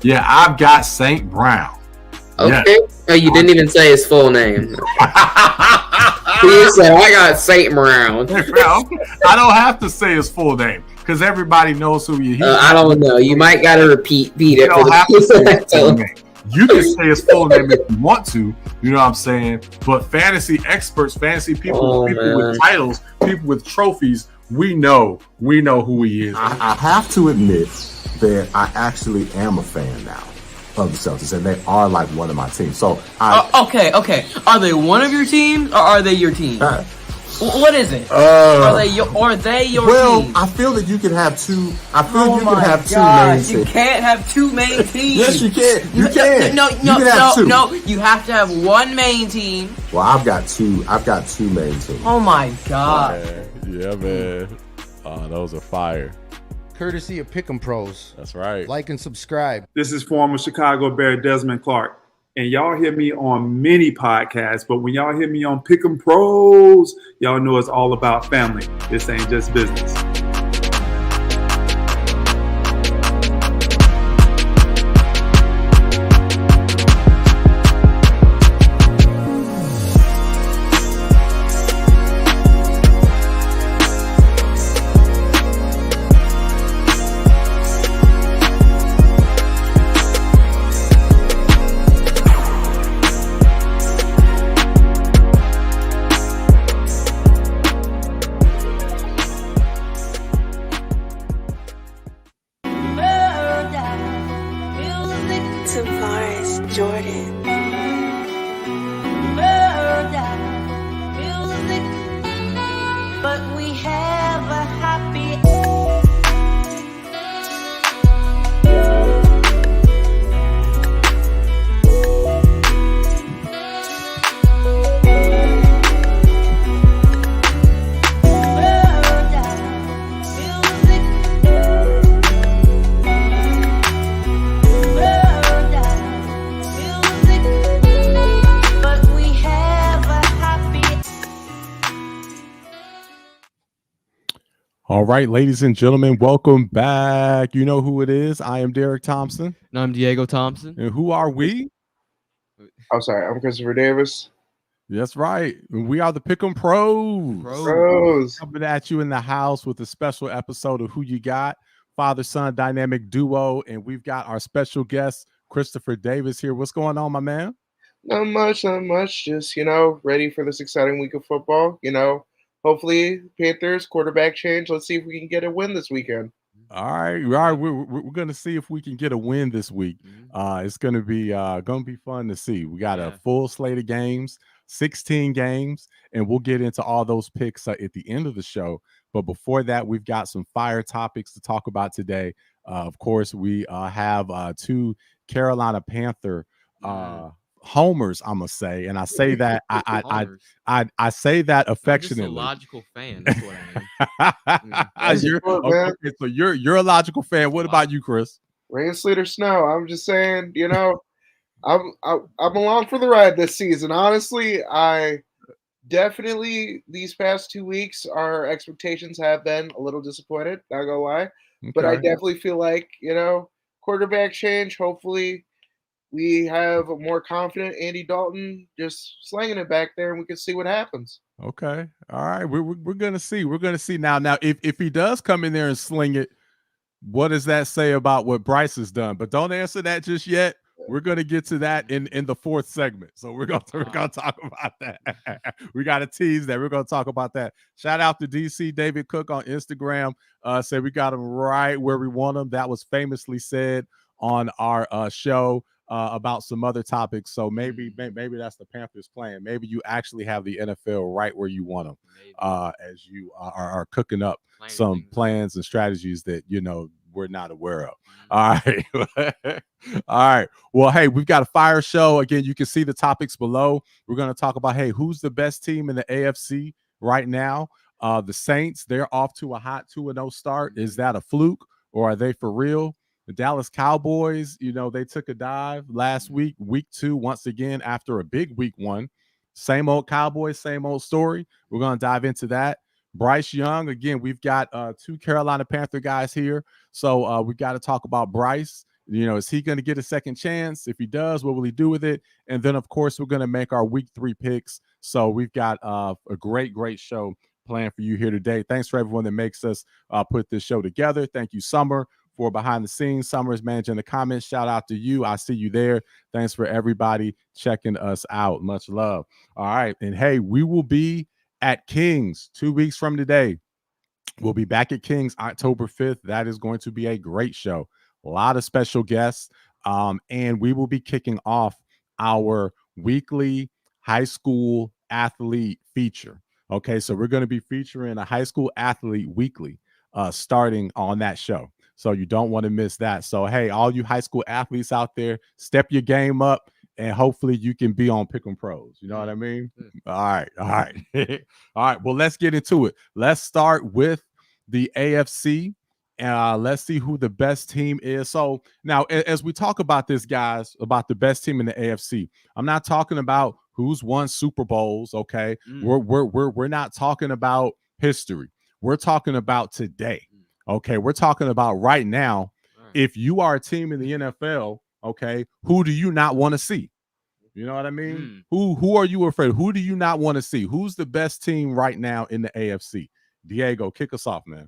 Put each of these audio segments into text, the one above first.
Yeah, I've got St. Brown. Okay. Yes. Oh, you didn't even say his full name. You said, I got St. Brown. I don't have to say his full name because everybody knows who he is. I don't know. You might got to repeat it. You don't have to say his full name. You can say his full name if you want to. You know what I'm saying? But fantasy experts, fantasy people, with titles, people with trophies, we know who he is. I have to admit that I actually am a fan now of the Celtics, and they are like one of my teams. So okay. Are they one of your teams, or are they your team? What is it? Are they your team? Well, I feel that you can have two. I feel you can have two main teams. You can't have two main teams. Yes, you can. You can. No. You have to have one main team. Well, I've got two main teams. Oh my god. Yeah, man. Those are fire. Courtesy of Pick'em Pros. That's right. Like and subscribe. This is former Chicago Bear Desmond Clark. And y'all hear me on many podcasts, but when y'all hear me on Pick'em Pros, y'all know it's all about family. This ain't just business. All right, ladies and gentlemen, welcome back. You know who it is. I am Derrick Thompson. And I'm Diego Thompson. And who are we? I'm sorry, I'm Christopher Davis. That's right. We are the Pick'em Pros. Pros. Coming at you in the house with a special episode of Who You Got, father-son dynamic duo. And we've got our special guest, Christopher Davis here. What's going on, my man? Not much. Just, ready for this exciting week of football. Hopefully, Panthers quarterback change. Let's see if we can get a win this weekend. All right. We're going to see if we can get a win this week. It's going to be fun to see. We got a full slate of games, 16 games, and we'll get into all those picks at the end of the show. But before that, we've got some fire topics to talk about today. Of course, we have two Carolina Panther homers, I'm gonna say, and I say that I say that affectionately. I'm just a logical fan. That's what I am. So you're a logical fan. What about you, Chris? Rain, sleet, or snow. I'm just saying, I'm along for the ride this season. Honestly, I definitely these past 2 weeks our expectations have been a little disappointed. Not gonna lie, but I definitely feel like quarterback change. Hopefully, we have a more confident Andy Dalton just slinging it back there, and we can see what happens. Okay. All right. We're gonna see. We're gonna see now. Now, if he does come in there and sling it, what does that say about what Bryce has done? But don't answer that just yet. We're gonna get to that in the fourth segment. So we're gonna talk about that. We gotta tease that. We're gonna talk about that. Shout out to DC David Cook on Instagram. Said we got him right where we want him. That was famously said on our show. About some other topics, so maybe that's the Panthers' plan. Maybe you actually have the NFL right where you want them, as you are cooking up some plans and strategies that we're not aware of. All right, all right. Well, hey, we've got a fire show again. You can see the topics below. We're going to talk about who's the best team in the AFC right now. The Saints, they're off to a hot 2-0 start. Is that a fluke or are they for real? The Dallas Cowboys, they took a dive last week, week 2, once again, after a big week 1. Same old Cowboys, same old story. We're going to dive into that. Bryce Young, again, we've got two Carolina Panther guys here. So we've got to talk about Bryce Is he going to get a second chance? If he does, what will he do with it? And then, of course, we're going to make our week 3 picks. So we've got a great show planned for you here today. Thanks for everyone that makes us put this show together. Thank you, Summer, for behind the scenes. Summer is managing the comments. Shout out to you. I see you there. Thanks for everybody checking us out. Much love. All right. And hey, we will be at Kings 2 weeks from today. We'll be back at Kings October 5th. That is going to be a great show. A lot of special guests. And we will be kicking off our weekly high school athlete feature. Okay, so we're going to be featuring a high school athlete weekly starting on that show. So you don't want to miss that. So, hey, all you high school athletes out there, step your game up, and hopefully you can be on Pick'em Pros. You know what I mean? All right. All right. Well, let's get into it. Let's start with the AFC. Let's see who the best team is. So now, as we talk about this, guys, about the best team in the AFC, I'm not talking about who's won Super Bowls. Okay, we're not talking about history. We're talking about today. Okay, we're talking about right now. If you are a team in the NFL, okay, who do you not want to see? You know what I mean? Who are you afraid? Who do you not want to see? Who's the best team right now in the AFC? Diego, kick us off, man.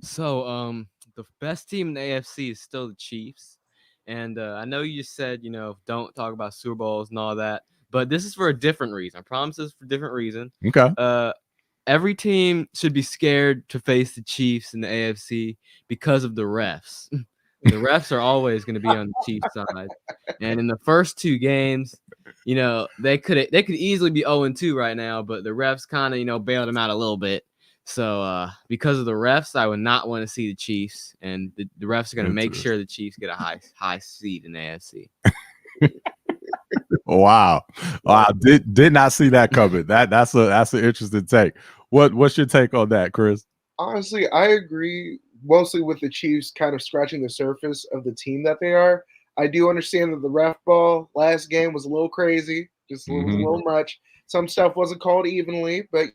So, the best team in the AFC is still the Chiefs. And I know you said, don't talk about Super Bowls and all that, but this is for a different reason. I promise this is for a different reason. Okay. Every team should be scared to face the Chiefs in the AFC because of the refs. The refs are always going to be on the Chiefs side. And in the first 2 games, they could easily be 0-2 right now, but the refs kind of, bailed them out a little bit. So because of the refs, I would not want to see the Chiefs, and the refs are going to make sure the Chiefs get a high seed in the AFC. Wow. Did not see that coming. That's an interesting take. What's your take on that, Chris? Honestly, I agree mostly with the Chiefs kind of scratching the surface of the team that they are. I do understand that the ref ball last game was a little crazy, just a little much. Some stuff wasn't called evenly, but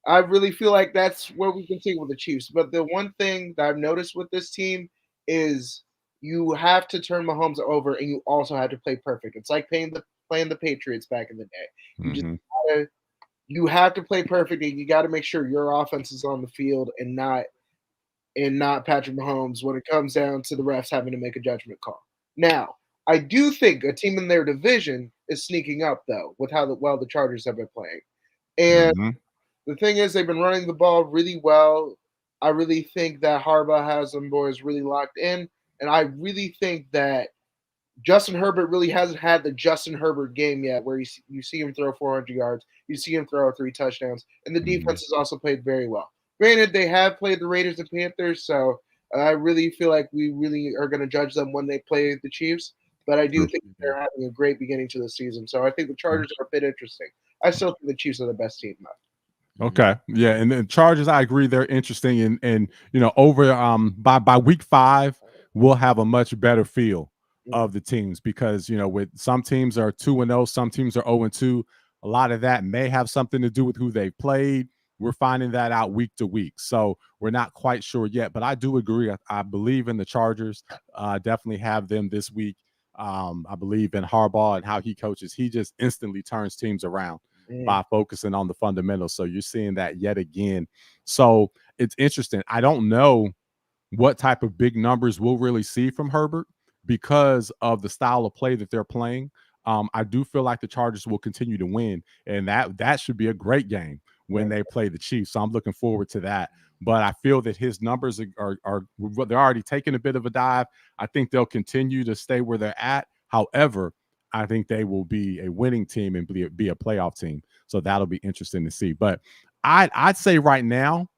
I really feel like that's where we can take with the Chiefs. But the one thing that I've noticed with this team is you have to turn Mahomes over, and you also have to play perfect. It's like playing the Patriots back in the day. You have to play perfect, and you got to make sure your offense is on the field and not Patrick Mahomes when it comes down to the refs having to make a judgment call. Now, I do think a team in their division is sneaking up, though, with how well the Chargers have been playing. And the thing is, they've been running the ball really well. I really think that Harbaugh has them boys really locked in. And I really think that Justin Herbert really hasn't had the Justin Herbert game yet, where you see him throw 400 yards, you see him throw 3 touchdowns, and the defense has also played very well. Granted, they have played the Raiders and Panthers, so I really feel like we really are going to judge them when they play the Chiefs. But I do think they're having a great beginning to the season, so I think the Chargers are a bit interesting. I still think the Chiefs are the best team, though. Okay. Yeah. And then Chargers, I agree, they're interesting. And over by week 5, we'll have a much better feel of the teams, because with some teams are 2-0, some teams are 0-2. A lot of that may have something to do with who they played. We're finding that out week to week. So we're not quite sure yet. But I do agree. I believe in the Chargers. Definitely have them this week. I believe in Harbaugh and how he coaches. He just instantly turns teams around by focusing on the fundamentals. So you're seeing that yet again. So it's interesting. I don't know what type of big numbers we'll really see from Herbert because of the style of play that they're playing. I do feel like the Chargers will continue to win, and that should be a great game when they play the Chiefs. So I'm looking forward to that. But I feel that his numbers are they're already taking a bit of a dive. I think they'll continue to stay where they're at. However, I think they will be a winning team and be a playoff team. So that'll be interesting to see. But I'd say right now,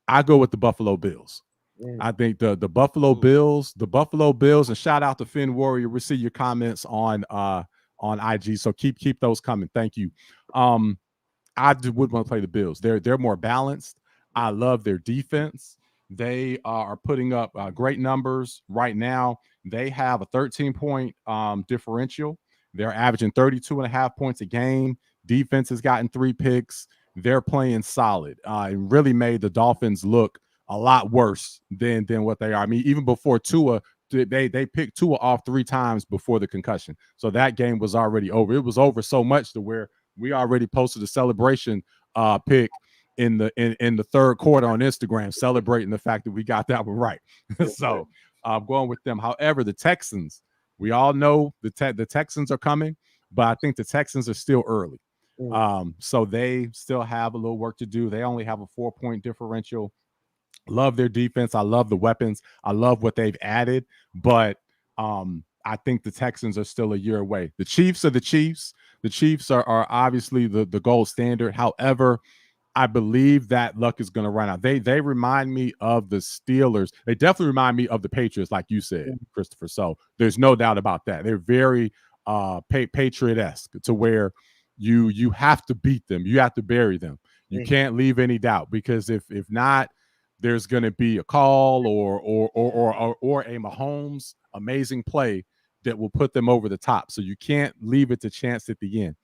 I go with the Buffalo Bills. I think the Buffalo Bills, and shout out to Finn Warrior. We'll see your comments on IG. So keep those coming. Thank you. I would want to play the Bills. They're more balanced. I love their defense. They are putting up great numbers right now. They have a 13-point differential. They're averaging 32.5 points a game. Defense has gotten 3 picks. They're playing solid. It really made the Dolphins look a lot worse than what they are. I mean, even before Tua they picked Tua off 3 times before the concussion. So that game was already over. It was over so much to where we already posted a celebration pick in the third quarter on Instagram, celebrating the fact that we got that one right. So I'm going with them. However, the Texans, we all know the Texans are coming, but I think the Texans are still early. So they still have a little work to do. They only have a 4-point differential. Love their defense. I love the weapons. I love what they've added, but I think the Texans are still a year away. The Chiefs are the Chiefs. The Chiefs are obviously the gold standard. However, I believe that luck is going to run out. They remind me of the Steelers. They definitely remind me of the Patriots, like you said, Christopher. So there's no doubt about that. They're very Patriot-esque to where you have to beat them. You have to bury them. You can't leave any doubt, because if not, there's going to be a call or a Mahomes amazing play that will put them over the top. So you can't leave it to chance at the end.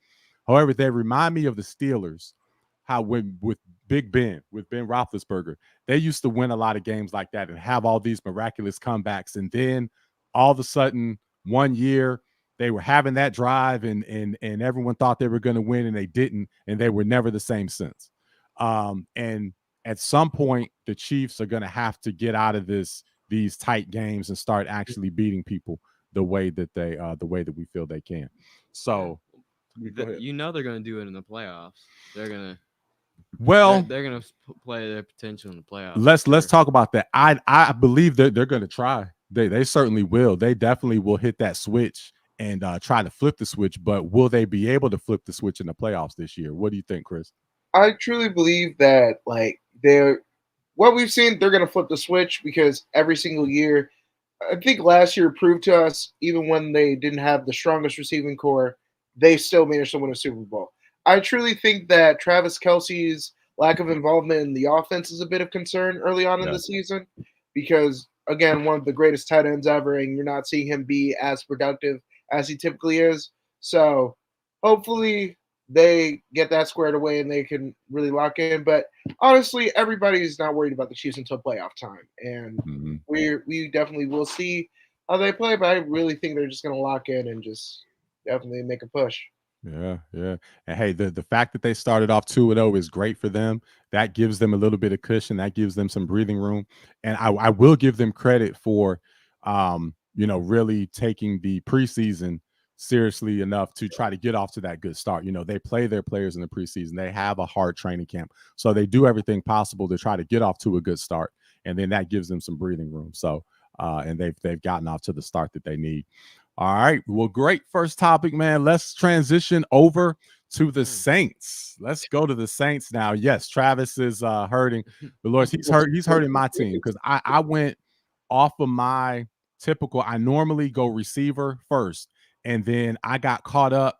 However, they remind me of the Steelers, how with Ben Roethlisberger, they used to win a lot of games like that and have all these miraculous comebacks. And then all of a sudden, one year, they were having that drive and everyone thought they were going to win, and they didn't, and they were never the same since. And at some point, the Chiefs are going to have to get out of these tight games and start actually beating people the way that we feel they can. So, you know, they're going to do it in the playoffs. They're going to play their potential in the playoffs. Let's talk about that. I believe that they're going to try. They certainly will. They definitely will hit that switch and try to flip the switch. But will they be able to flip the switch in the playoffs this year? What do you think, Chris? I truly believe that, like, what we've seen, they're going to flip the switch, because every single year, I think last year proved to us, even when they didn't have the strongest receiving core, they still managed to win a Super Bowl. I truly think that Travis Kelce's lack of involvement in the offense is a bit of concern early on in the season, because, again, one of the greatest tight ends ever, and you're not seeing him be as productive as he typically is. So hopefully they get that squared away and they can really lock in. But honestly, everybody's not worried about the Chiefs until playoff time. And we definitely will see how they play, but I really think they're just going to lock in and just definitely make a push. Yeah. And hey, the fact that they started off 2-0 is great for them. That gives them a little bit of cushion. That gives them some breathing room. And I will give them credit for, really taking the preseason seriously enough to try to get off to that good start. They play their players in the preseason. They have a hard training camp. So they do everything possible to try to get off to a good start. And then that gives them some breathing room. So, and they've gotten off to the start that they need. All right. Well, great first topic, man. Let's transition over to the Saints. Let's go to the Saints now. Yes, Travis is hurting. The Lord, he's hurting my team, because I went off of my typical. I normally go receiver first, and then I got caught up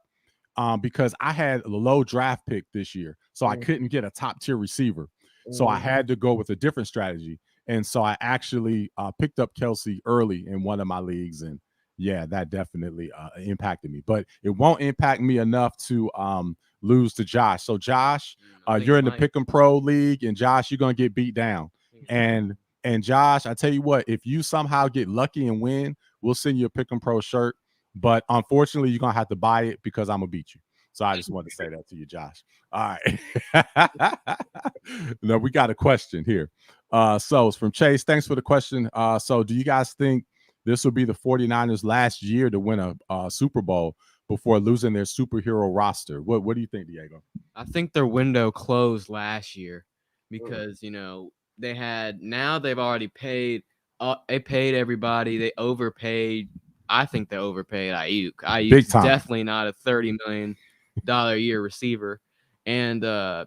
because I had a low draft pick this year, so I couldn't get a top tier receiver. So I had to go with a different strategy, and so I actually picked up Kelce early in one of my leagues, and yeah, that definitely impacted me, but it won't impact me enough to lose to Josh. So Josh, you're in the Pick'em Pro League, and Josh, you're gonna get beat down. And Josh, I tell you what, if you somehow get lucky and win, we'll send you a Pick'em Pro shirt. But unfortunately, you're gonna have to buy it, because I'm gonna beat you. So I just wanted to say that to you, Josh. All right. No, we got a question here. So it's from Chase. Thanks for the question. So do you guys think this will be the 49ers' last year to win a Super Bowl before losing their superhero roster? What do you think, Diego? I think their window closed last year, because they've already paid. They paid everybody. They overpaid. I think they overpaid Ayuk. Ayuk's definitely not a $30 million a year receiver. And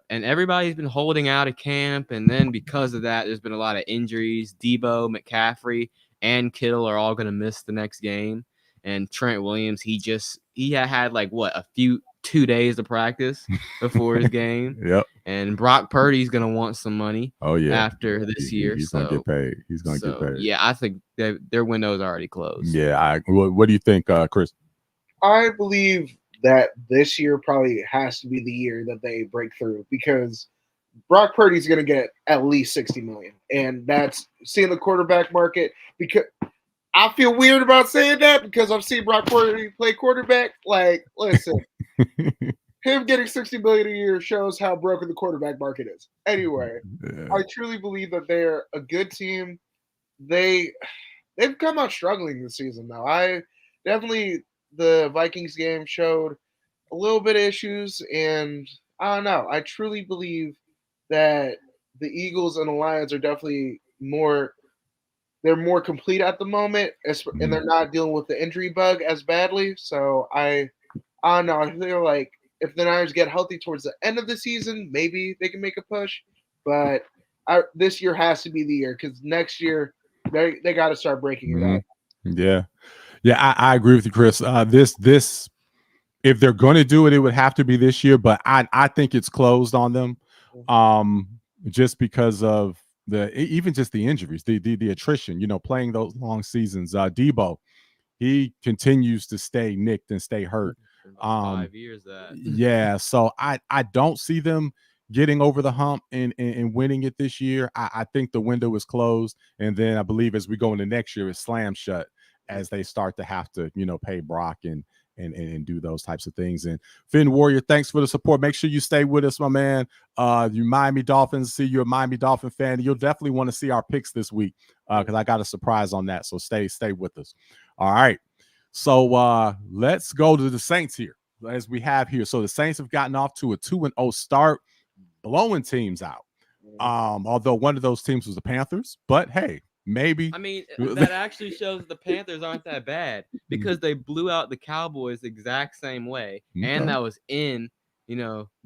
everybody's been holding out of camp, and then because of that, there's been a lot of injuries. Debo, McCaffrey, and Kittle are all going to miss the next game. And Trent Williams, he had like 2 days of practice before his game. Yep. And Brock Purdy's going to want some money. Oh yeah. After this year, he's going to get paid. He's going to get paid. Yeah, I think their window's already closed. Yeah. What do you think, Chris? I believe that this year probably has to be the year that they break through, because Brock Purdy's going to get at least $60 million, and that's seeing the quarterback market. Because I feel weird about saying that because I've seen Brock Purdy play quarterback. Like, listen, him getting $60 million a year shows how broken the quarterback market is. Anyway, I truly believe that they're a good team. They've come out struggling this season, though. The Vikings game showed a little bit of issues, and I don't know. I truly believe that the Eagles and the Lions are definitely more complete at the moment, and they're not dealing with the injury bug as badly. So I don't know. I feel like if the Niners get healthy towards the end of the season, maybe they can make a push. But this year has to be the year because next year they got to start breaking it up. Yeah, I agree with you, Chris. This if they're going to do it, it would have to be this year. But I think it's closed on them, just because of even just the injuries, the attrition. Playing those long seasons. Debo, he continues to stay nicked and stay hurt. 5 years Yeah, so I don't see them getting over the hump and winning it this year. I think the window is closed, and then I believe as we go into next year, it's slammed shut as they start to have to pay Brock and do those types of things. And Finn Warrior, thanks for the support. Make sure you stay with us, my man. You Miami Dolphins, see you're a Miami Dolphin fan. You'll definitely want to see our picks this week because I got a surprise on that. So stay with us. All right. So let's go to the Saints here as we have here. So the Saints have gotten off to a 2-0 start, blowing teams out. Although one of those teams was the Panthers, but hey, maybe. I mean, that actually shows the Panthers aren't that bad because they blew out the Cowboys the exact same way, and that was in,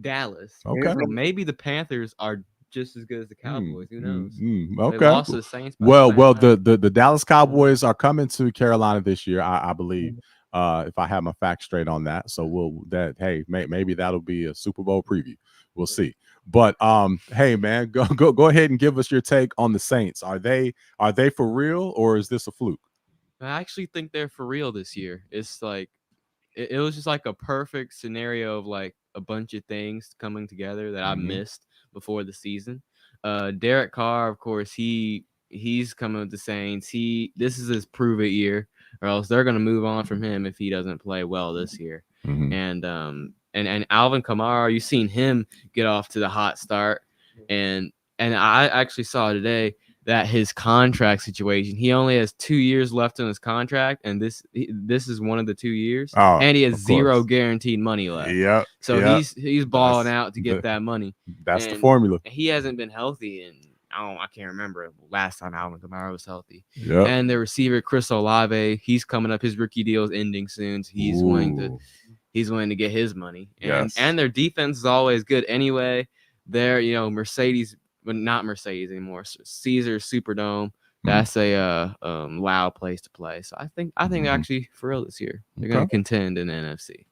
Dallas. Okay. So maybe the Panthers are just as good as the Cowboys. Who knows? Okay. They lost to the Saints. Well, the Dallas Cowboys are coming to Carolina this year, I believe. If I have my facts straight on that, so maybe that'll be a Super Bowl preview. We'll see. But hey man, go ahead and give us your take on the Saints. Are they for real or is this a fluke? I actually think they're for real this year. It's like it was just like a perfect scenario of like a bunch of things coming together that I missed before the season. Derek Carr, of course, he's coming with the Saints. This is his prove it year, or else they're gonna move on from him if he doesn't play well this year. And Alvin Kamara, you've seen him get off to the hot start, and I actually saw today that his contract situation, he only has 2 years left on his contract, and this is one of the 2 years, and he has zero guaranteed money left. Yep. So he's balling out to get that money. That's the formula. He hasn't been healthy, and I can't remember last time Alvin Kamara was healthy. Yep. And the receiver Chris Olave, he's coming up. His rookie deal is ending soon. So he's willing to get his money. And their defense is always good anyway. They're Mercedes. But not Mercedes anymore. Caesar Superdome. That's a loud place to play. So I think actually for real this year they're going to contend in the NFC.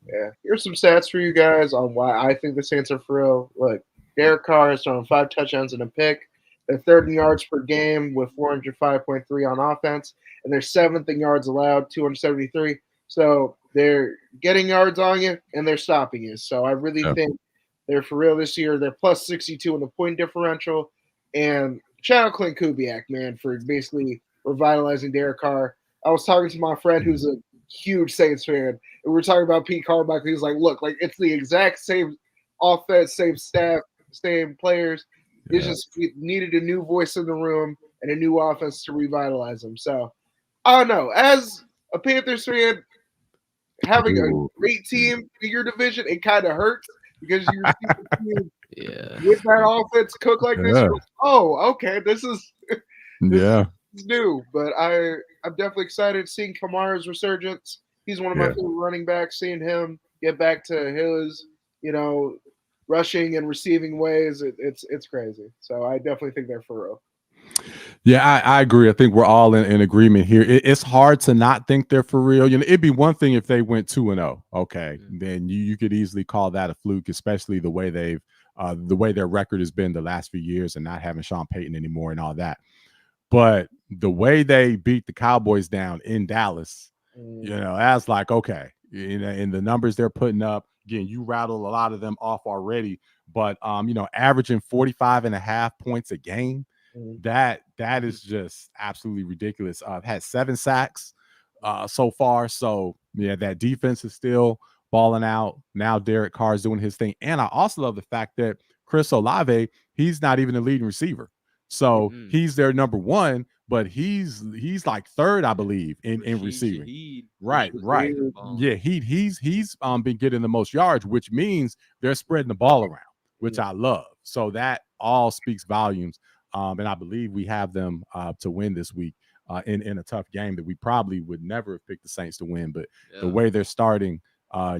Yeah, here's some stats for you guys on why I think the Saints are for real. Look, Derek Carr has thrown 5 touchdowns and a pick. They're third in yards per game with 405.3 on offense, and they're 7th in yards allowed, 273. So they're getting yards on you and they're stopping you. So I really think they're for real this year. They're plus 62 in the point differential. And shout out Clint Kubiak, man, for basically revitalizing Derek Carr. I was talking to my friend who's a huge Saints fan, and we were talking about Pete Carmichael. He was like, look, like it's the exact same offense, same staff, same players. It's just we needed a new voice in the room and a new offense to revitalize them. So, I don't know. As a Panthers fan, having a great team in your division, it kind of hurts. Because you with that offense cook like this, okay, this is new. But I'm definitely excited seeing Kamara's resurgence. He's one of my favorite running backs. Seeing him get back to his, rushing and receiving ways, it's crazy. So I definitely think they're for real. Yeah, I agree. I think we're all in agreement here. It's hard to not think they're for real. It'd be one thing if they went 2-0. Okay, then you could easily call that a fluke, especially the way their record has been the last few years and not having Sean Payton anymore and all that. But the way they beat the Cowboys down in Dallas, that's like okay, and the numbers they're putting up. Again, you rattled a lot of them off already, but averaging 45.5 points a game. that is just absolutely ridiculous. Had 7 sacks so far. So yeah, that defense is still balling out. Now Derek Carr is doing his thing. And I also love the fact that Chris Olave, he's not even the leading receiver. So he's their number 1, but he's like 3rd, I believe, in receiving. Shaheed. Right. Yeah, he's been getting the most yards, which means they're spreading the ball around, which I love. So that all speaks volumes. And I believe we have them to win this week in a tough game that we probably would never have picked the Saints to win. But the way they're starting, I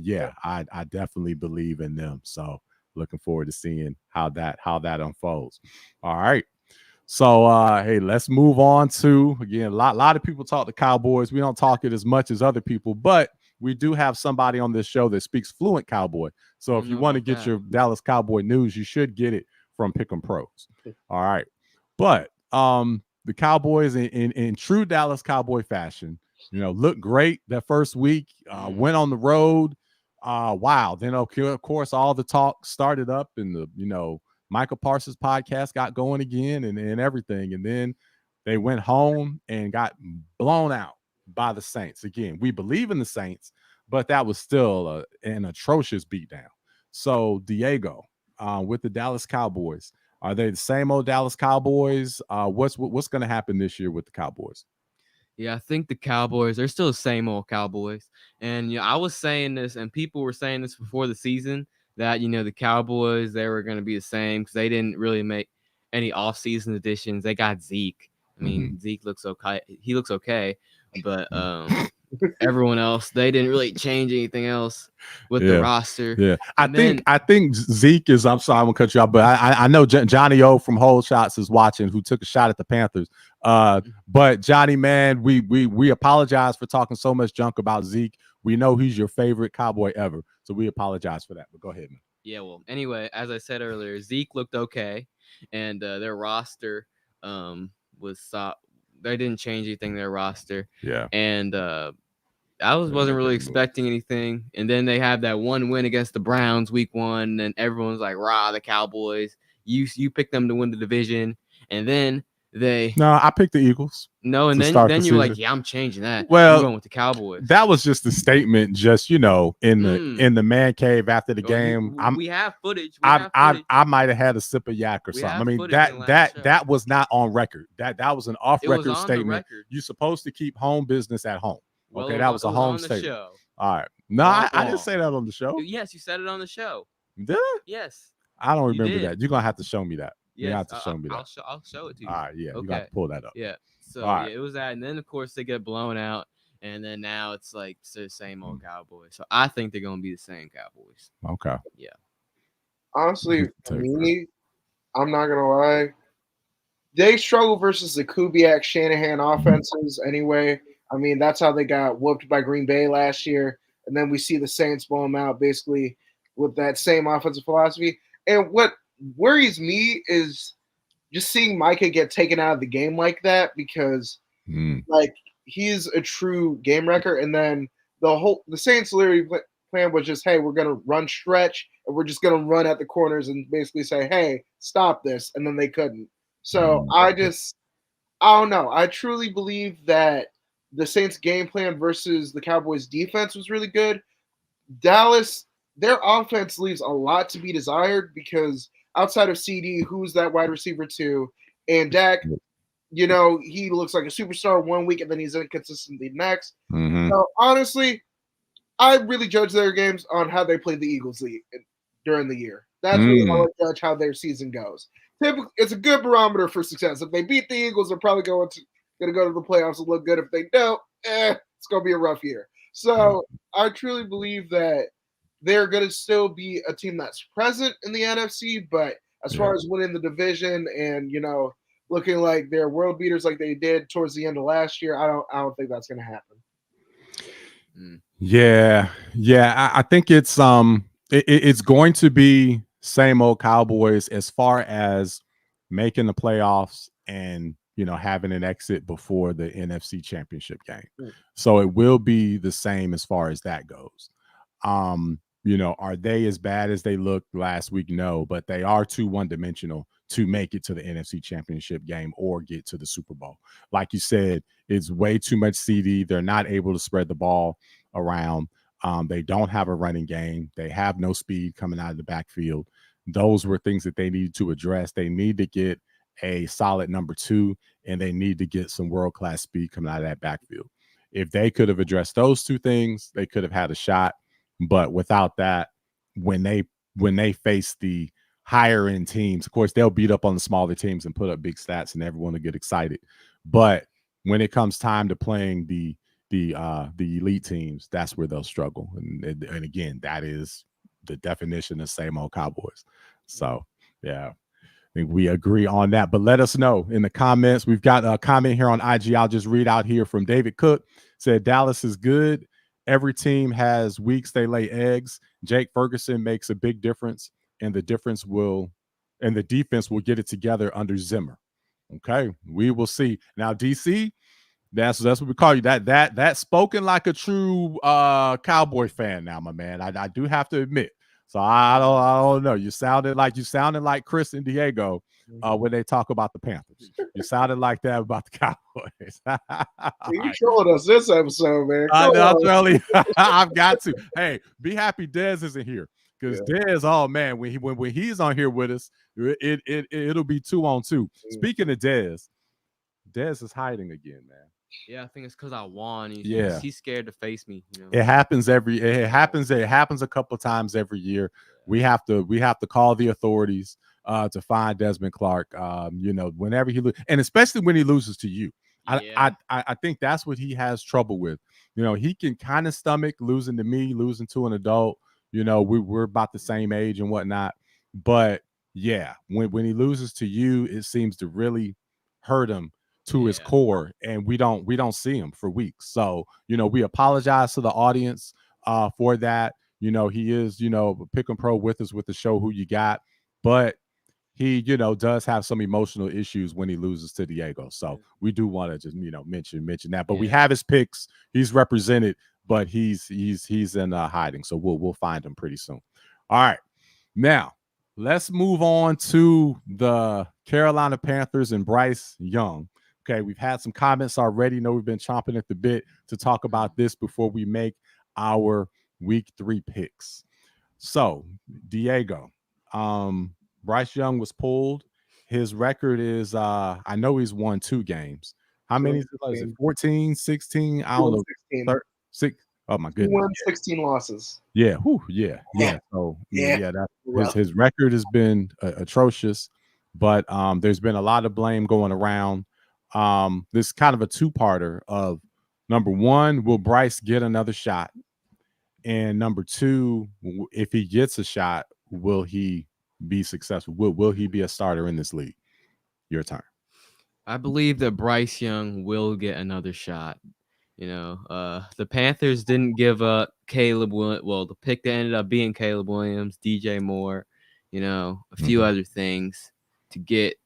definitely believe in them. So looking forward to seeing how that unfolds. All right. So hey, let's move on to, again, a lot of people talk the Cowboys. We don't talk it as much as other people, but we do have somebody on this show that speaks fluent Cowboy. So if you want to get your Dallas Cowboy news, you should get it from Pick'em Pros. All right. But the Cowboys in true Dallas Cowboy fashion, looked great that first week, went on the road. Wow. Then, of course, all the talk started up and the, Michael Parsons podcast got going again and everything. And then they went home and got blown out by the Saints. Again, we believe in the Saints, but that was still an atrocious beatdown. So, Diego, with the Dallas Cowboys, are they the same old Dallas Cowboys? What's going to happen this year with the Cowboys? Yeah, I think the Cowboys, they're still the same old Cowboys. And I was saying this, and people were saying this before the season, that, the Cowboys, they were going to be the same because they didn't really make any offseason additions. They got Zeke. I mean, Zeke looks okay. He looks okay. But everyone else, they didn't really change anything else with the roster. Yeah, I think Zeke is. I'm sorry, I'm gonna cut you off, but I know Johnny O from Whole Shots is watching, who took a shot at the Panthers. But Johnny, man, we apologize for talking so much junk about Zeke. We know he's your favorite Cowboy ever, so we apologize for that. But go ahead, man. Yeah, well, anyway, as I said earlier, Zeke looked okay, and their roster was they didn't change anything their roster. Yeah, and I wasn't really expecting anything. And then they have that one win against the Browns week 1, and everyone's like, "Rah, the Cowboys! You picked them to win the division." And then I picked the Eagles. No, and then you're like, "Yeah, I'm changing that. Well, I'm going with the Cowboys." That was just a statement, just in the man cave after the game. We have footage. I might have had a sip of yak or something. I mean, that was not on record. That was an off-record statement. You're supposed to keep home business at home. Okay, that was a home statement. All right. No, I didn't say that on the show. Yes, you said it on the show. Did I? Yes. I don't remember that. You're gonna have to show me that. Yes, you have to show me that. I'll show it to you. All right, yeah. Okay. You got to pull that up. Yeah. So yeah, it was that, and then of course they get blown out, and then now it's like the same old Cowboys. So I think they're gonna be the same Cowboys. Okay. Yeah. Honestly, for me, I'm not gonna lie. They struggle versus the Kubiak Shanahan offenses anyway. I mean, that's how they got whooped by Green Bay last year. And then we see the Saints blow them out basically with that same offensive philosophy. And what worries me is just seeing Micah get taken out of the game like that, because like he's a true game wrecker. And then the Saints literally plan was just, hey, we're going to run stretch and we're just going to run at the corners and basically say, hey, stop this. And then they couldn't. So I don't know. I truly believe that the Saints game plan versus the Cowboys defense was really good. Dallas, their offense leaves a lot to be desired, because outside of CD, who's that wide receiver to, and Dak, he looks like a superstar one week and then he's inconsistent the next. So honestly, I really judge their games on how they play the Eagles during the year. That's really how I judge how their season goes. Typically, it's a good barometer for success. If they beat the Eagles, they're probably going to go to the playoffs and look good. If they don't, it's going to be a rough year. So I truly believe that they're going to still be a team that's present in the NFC, but as far as winning the division and, looking like they're world beaters like they did towards the end of last year, I don't think that's going to happen. Yeah. I think it's going to be same old Cowboys as far as making the playoffs and having an exit before the NFC Championship game. So it will be the same as far as that goes. Are they as bad as they looked last week? No, but they are too one-dimensional to make it to the NFC Championship game or get to the Super Bowl. Like you said, it's way too much CD. They're not able to spread the ball around. They don't have a running game. They have no speed coming out of the backfield. Those were things that they needed to address. They need to get a solid number 2, and they need to get some world-class speed coming out of that backfield. If they could have addressed those 2 things, they could have had a shot. But without that, when they face the higher end teams, of course, they'll beat up on the smaller teams and put up big stats, and everyone will get excited. But when it comes time to playing the elite teams, that's where they'll struggle. And again, that is the definition of same old Cowboys. So yeah, I think we agree on that. But let us know in the comments. We've got a comment here on IG. I'll just read out here from David Cook. Said Dallas is good. Every team has weeks they lay eggs. Jake Ferguson makes a big difference, and the defense will get it together under Zimmer. Okay, we will see. Now, DC, that's what we call you. That spoken like a true Cowboy fan now, my man. I do have to admit. So I don't know. You sounded like Chris and Diego when they talk about the Panthers. You sounded like that about the Cowboys. You trolling us this episode, man. I've got to. Hey, be happy Dez isn't here. Because Dez, oh man, when he's on here with us, it'll be 2-on-2. Speaking of Dez is hiding again, man. Yeah, I think it's because I won. He's scared to face me. You know? It happens a couple of times every year. We have to call the authorities to find Desmond Clark. Whenever he and especially when he loses to you. I think that's what he has trouble with. He can kind of stomach losing to me, losing to an adult. We're about the same age and whatnot. But yeah, when he loses to you, it seems to really hurt him to his core, and we don't see him for weeks. So, we apologize to the audience for that. He is, pick and pro with us with the show Who You Got, but he, does have some emotional issues when he loses to Diego. So we do want to just, mention that. But we have his picks. He's represented, but he's in hiding. So we'll find him pretty soon. All right. Now, let's move on to the Carolina Panthers and Bryce Young. Okay, we've had some comments already. We've been chomping at the bit to talk about this before we make our week 3 picks. So, Diego, Bryce Young was pulled. His record is, I know he's won 2 games. How many is it? 14, 16? I don't know. 16. 6. Oh my goodness. He won 16 losses. Yeah. Whew, yeah. So his record has been atrocious, but there's been a lot of blame going around. This is kind of a 2-parter of number 1, will Bryce get another shot? And number 2, if he gets a shot, will he be successful? Will he be a starter in this league? Your turn. I believe that Bryce Young will get another shot. The Panthers didn't give up Caleb Williams. Well, the pick that ended up being Caleb Williams, DJ Moore, a few other things to get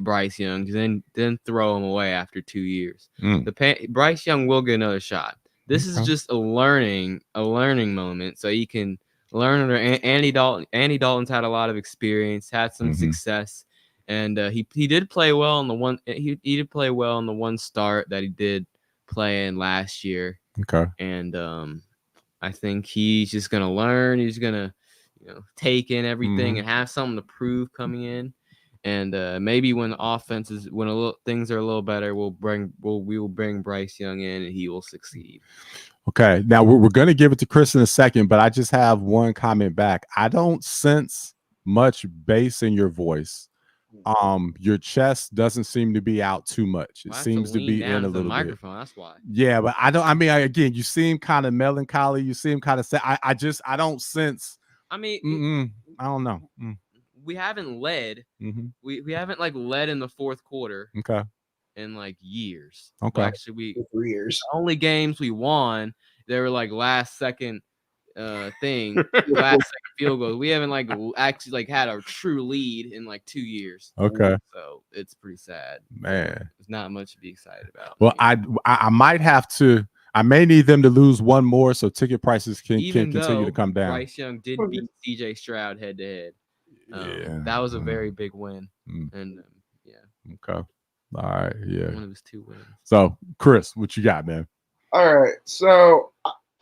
Bryce Young, then throw him away after 2 years. Bryce Young will get another shot. This is just a learning moment, so he can learn under Andy Dalton. Andy Dalton's had a lot of experience, had some success, and he did play well on the one. He did play well on the one start that he did play in last year. Okay, and I think he's just gonna learn. He's gonna take in everything and have something to prove coming in. And maybe when things are a little better, we will bring Bryce Young in and he will succeed. Okay, now we're going to give it to Chris in a second, but I just have one comment back. I don't sense much bass in your voice. Your chest doesn't seem to be out too much. It seems to be in a little microphone. bit. That's why. Yeah, but again, you seem kind of melancholy. You seem kind of sad. I don't sense. I mean, I don't know. We haven't led. We haven't led in the fourth quarter. Okay. In years. Okay. Well, actually, 3 years. The only games we won, they were last second last second field goals. We haven't actually had a true lead in 2 years. Okay. So it's pretty sad. Man, there's not much to be excited about. Well, I might have to. I may need them to lose one more so ticket prices can continue to come down. Bryce Young did beat CJ Stroud head to head. That was a very big win. And Okay. All right. Yeah. one of his 2 wins. So, Chris, what you got, man? All right. So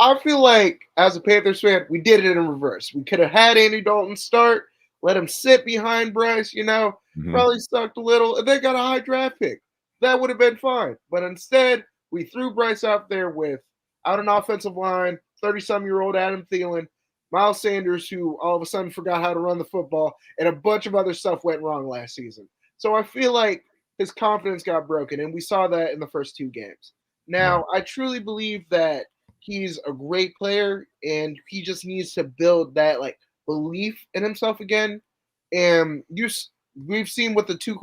I feel like as a Panthers fan, we did it in reverse. We could have had Andy Dalton start, let him sit behind Bryce, probably sucked a little, and then got a high draft pick. That would have been fine. But instead, we threw Bryce out there without an offensive line, 30-some-year-old Adam Thielen, Miles Sanders, who all of a sudden forgot how to run the football, and a bunch of other stuff went wrong last season. So I feel like his confidence got broken, and we saw that in the first 2 games. Now, I truly believe that he's a great player, and he just needs to build that belief in himself again. And we've seen with the 2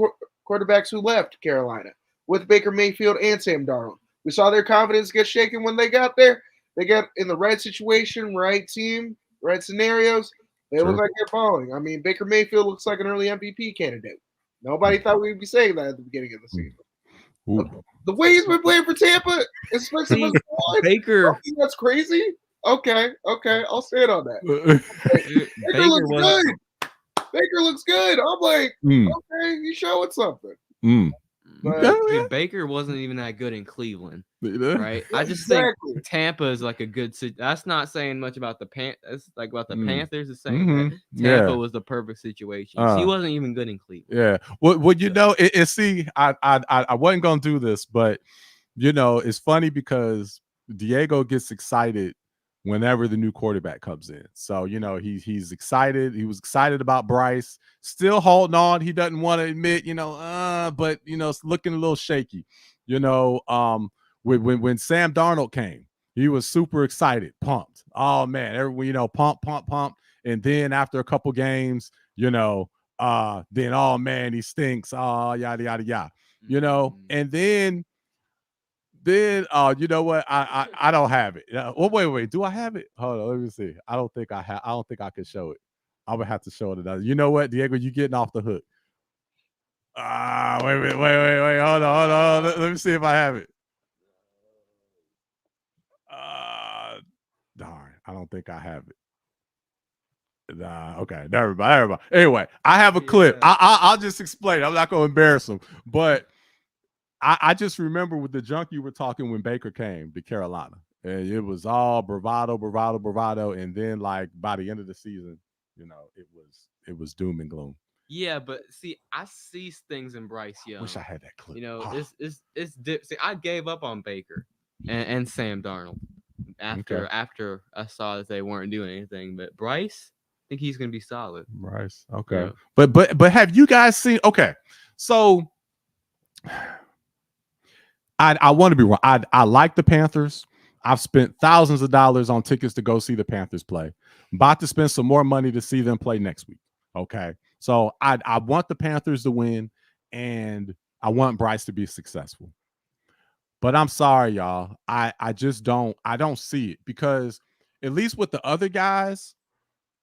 quarterbacks who left Carolina, with Baker Mayfield and Sam Darnold. We saw their confidence get shaken when they got there. They got in the right situation, right team, right scenarios. They look like they're falling. I mean, Baker Mayfield looks like an early MVP candidate. Nobody thought we'd be saying that at the beginning of the season. The way he's been playing for Tampa, especially with Baker, that's crazy. Okay, I'll stand on that. Baker looks good. Baker looks good. I'm like, okay, he's showing something. But Baker wasn't even that good in Cleveland, right? I just think Tampa is like a good. That's not saying much about the Panthers. Like about the Panthers, is saying that Tampa was the perfect situation. He wasn't even good in Cleveland. Yeah. Well, see, I wasn't gonna do this, but it's funny because Diego gets excited whenever the new quarterback comes in. So, he's excited. He was excited about Bryce, still holding on. He doesn't want to admit, but it's looking a little shaky. When Sam Darnold came, he was super excited, pumped. Oh man, everyone, pump. And then after a couple games, then oh man, he stinks. Oh, yada yada yada. And then you know what? I don't have it. Wait. Do I have it? Hold on, let me see. I don't think I can show it. I would have to show it another. You know what, Diego? You getting off the hook. Wait. Hold on. Let me see if I have it. Darn, I don't think I have it. Okay, never mind. Anyway, I have a clip. I'll just explain. I'm not going to embarrass him, but I just remember with the junk you were talking when Baker came to Carolina, and it was all bravado, and then by the end of the season, it was doom and gloom. Yeah, but see, I see things in Bryce Young. Wish I had that clip. See, I gave up on Baker and Sam Darnold after I saw that they weren't doing anything. But Bryce, I think he's going to be solid. Bryce, okay. Yeah. But have you guys seen? Okay, so. I want to be wrong. I like the Panthers. I've spent thousands of dollars on tickets to go see the Panthers play. I'm about to spend some more money to see them play next week. Okay. So I want the Panthers to win, and I want Bryce to be successful. But I'm sorry, y'all. I just don't see it, because at least with the other guys,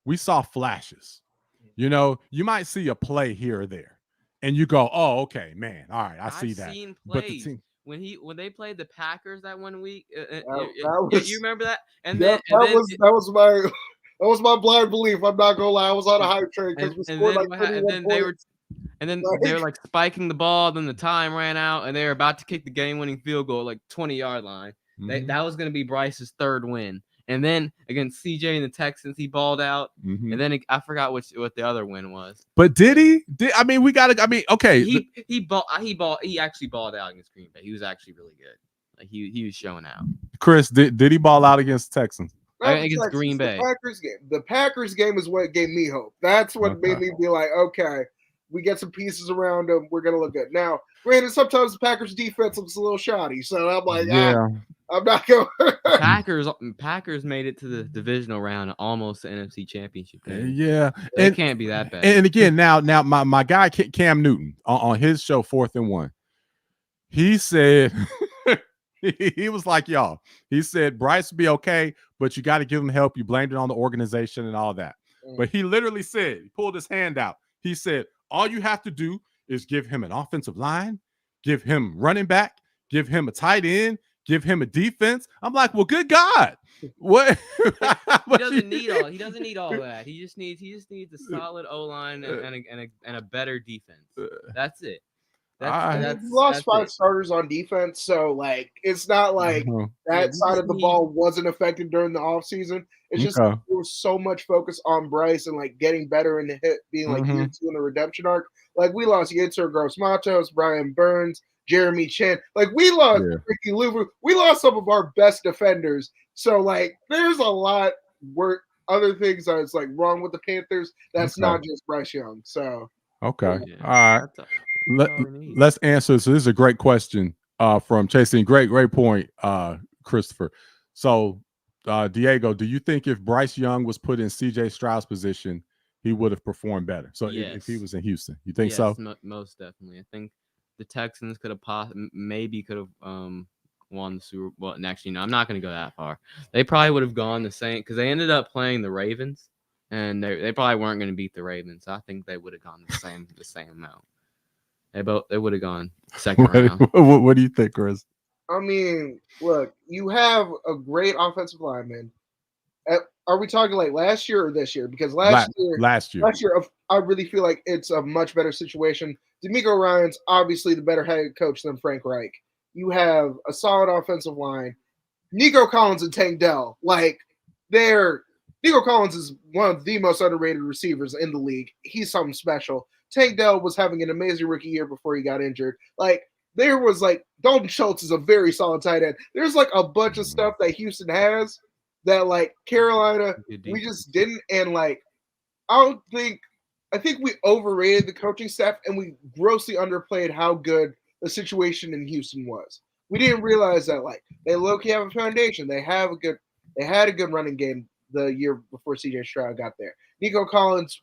we saw flashes. You might see a play here or there, and you go, oh, okay, man. All right, I see that. But the team, when they played the Packers that 1 week, you remember that? That was my blind belief. I'm not gonna lie, I was on a hype train because we scored they were like spiking the ball. Then the time ran out, and they were about to kick the game-winning field goal, 20-yard line. That was gonna be Bryce's 3rd win. And then against CJ and the Texans, he balled out. And then I forgot what the other win was. But did he? Okay. He actually balled out against Green Bay. He was actually really good. He was showing out. Chris, did he ball out against the Texans? Against Green Bay. The Packers game is what gave me hope. That's what made me be like, okay, we get some pieces around them. We're gonna look good. Now, granted, sometimes the Packers defense looks a little shoddy, so I'm like, I'm not going. Packers made it to the divisional round, almost the NFC Championship game. Yeah, it can't be that bad. And again, now my guy Cam Newton on his show 4th and 1, he said he was like, y'all. He said Bryce will be okay, but you got to give him help. You blamed it on the organization and all that. But he literally said, he pulled his hand out. He said, all you have to do is give him an offensive line, give him running back, give him a tight end, give him a defense. I'm like, well, good God. What? He doesn't need all. He doesn't need all that. He just needs a solid O line and a better defense. That's it. We lost 5 starters on defense, so like it's not like that side of the ball wasn't affected during the offseason. It's just there was so much focus on Bryce and like getting better and being like year 2 in the redemption arc. Like we lost Yitzhak Gross Matos, Brian Burns, Jeremy Chin. Like we lost Ricky Louvu. We lost some of our best defenders. So like there's a lot other things that's like wrong with the Panthers. That's not just Bryce Young. So all right. Let's answer. So this is a great question from Chasing. Great point, Christopher. So Diego, do you think if Bryce Young was put in CJ Stroud's position, he would have performed better? So if he was in Houston, you think so? Most definitely. I think the Texans could have won the Super Bowl. And actually, no, I'm not going to go that far. They probably would have gone the same because they ended up playing the Ravens, and they probably weren't going to beat the Ravens. So I think they would have gone the same amount. They would have gone second round. What do you think, Chris? I mean, look, you have a great offensive lineman. Are we talking like last year or this year? Because last year, I really feel like it's a much better situation. D'Amico Ryan's obviously the better head coach than Frank Reich. You have a solid offensive line. Nico Collins and Tank Dell, Nico Collins is one of the most underrated receivers in the league. He's something special. Tank Dell was having an amazing rookie year before he got injured. Like, there was like Dalton Schultz is a very solid tight end. There's like a bunch of stuff that Houston has that like Carolina we just didn't. And like I think we overrated the coaching staff and we grossly underplayed how good the situation in Houston was. We didn't realize that like they low-key have a foundation. They had a good running game the year before CJ Stroud got there. Nico Collins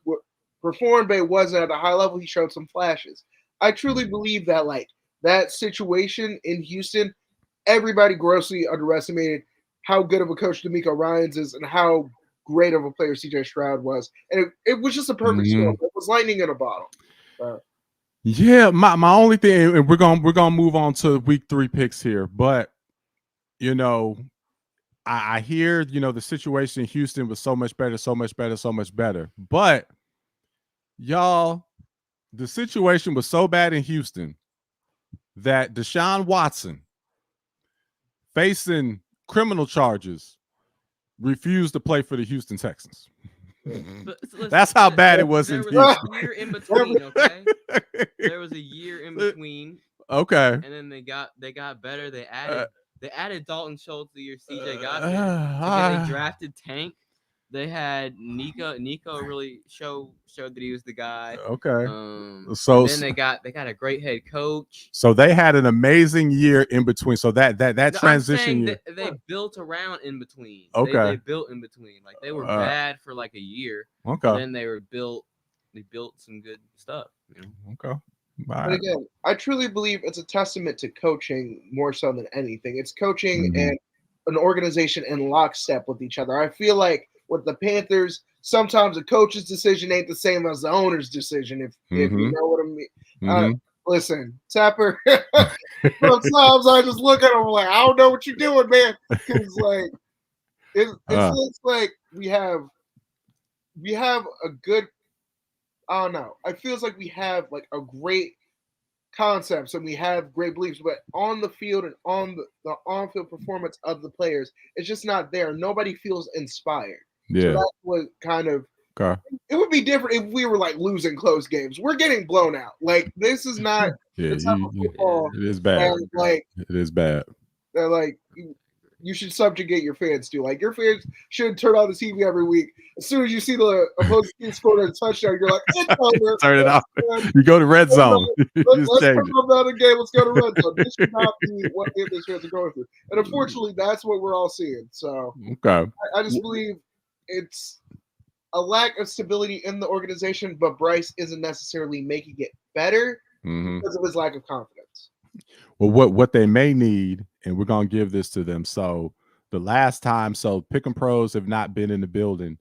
performed, but it wasn't at a high level. He showed some flashes. I truly believe that like that situation in Houston, everybody grossly underestimated how good of a coach D'Amico Ryans is and how great of a player CJ Stroud was. And it was just a perfect storm. It was lightning in a bottle. Yeah, my only thing, and we're gonna move on to week 3 picks here, but you know, I hear the situation in Houston was so much better. But y'all, the situation was so bad in Houston that Deshaun Watson, facing criminal charges, refused to play for the Houston Texans. That's how bad it was in Houston. There was a year in between, okay? There was a year in between. Okay. And then they got better. They added Dalton Schultz the year CJ got there. They drafted Tank. They had Nico. Nico really showed that he was the guy. Okay. So then they got a great head coach. So they had an amazing year in between. So that transition year. They built around in between. Okay. They built in between. Like they were bad for like a year. Okay. And then they built some good stuff. Okay. But again, I truly believe it's a testament to coaching more so than anything. It's coaching and an organization in lockstep with each other. I feel like with the Panthers, sometimes the coach's decision ain't the same as the owner's decision, if you know what I mean. Listen, Tapper, sometimes I just look at him like, I don't know what you're doing, man. Because like it looks like we have a good, I don't know. It feels like we have like a great concepts and we have great beliefs, but on the field and on the on-field performance of the players, it's just not there. Nobody feels inspired. Yeah. So that's what kind of it would be different if we were like losing close games. We're getting blown out. Like this is not the type of football. It is bad. And, like it is bad. They're like you should subjugate your fans too. Like your fans should turn on the TV every week. As soon as you see the opposing team score a touchdown, you're like, it's over. Turn it off. You go to red zone. Let's turn on the game. Let's go to red zone. This should not be what these fans are going through. And unfortunately, that's what we're all seeing. So I just believe it's a lack of stability in the organization, but Bryce isn't necessarily making it better because of his lack of confidence. Well, what they may need, and we're gonna give this to them. So the last time, Pick 'em Pros have not been in the building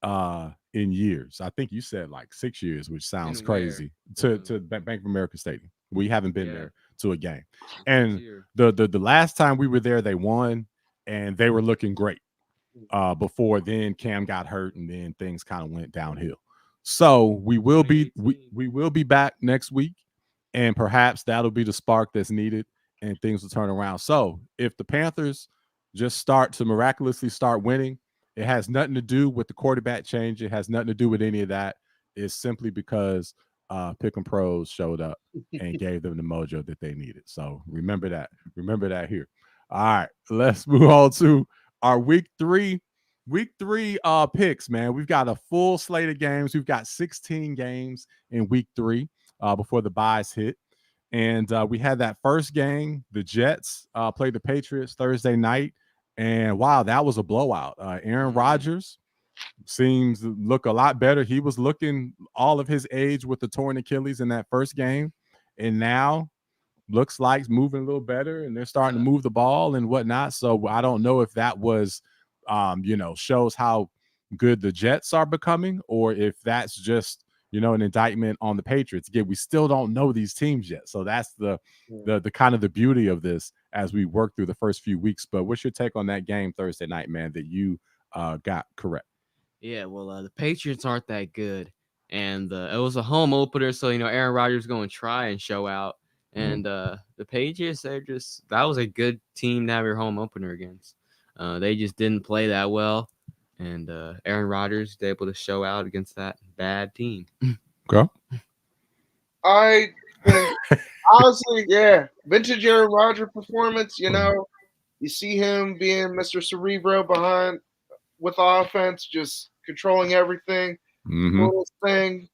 in years. I think you said like 6 years, which sounds crazy to Bank of America Stadium. We haven't been there to a game, and the last time we were there, they won, and they were looking great. before then Cam got hurt and then things kind of went downhill. So we will be back next week, and perhaps that'll be the spark that's needed and things will turn around. So if the Panthers just start to miraculously start winning, it has nothing to do with the quarterback change. It has nothing to do with any of that. It's simply because Pick'em Pros showed up and gave them the mojo that they needed. So remember that. Remember that here. All right, let's move on to our week three picks, man. We've got a full slate of games. We've got 16 games in week 3 before the buys hit. And we had that first game. The Jets played the Patriots Thursday night. And wow, that was a blowout. Aaron Rodgers seems to look a lot better. He was looking all of his age with the torn Achilles in that first game. And now looks like moving a little better, and they're starting to move the ball and whatnot. So I don't know if that was, shows how good the Jets are becoming, or if that's just, an indictment on the Patriots. Again, we still don't know these teams yet. So that's the kind of the beauty of this as we work through the first few weeks. But what's your take on that game Thursday night, man, that you got correct? Yeah, well, the Patriots aren't that good. And it was a home opener, so, Aaron Rodgers going to try and show out. And the Patriots, that was a good team to have your home opener against. They just didn't play that well. And Aaron Rodgers was able to show out against that bad team. Okay. I think, honestly, yeah, vintage Aaron Rodgers performance. You see him being Mr. Cerebro behind with offense, just controlling everything. Coolest thing.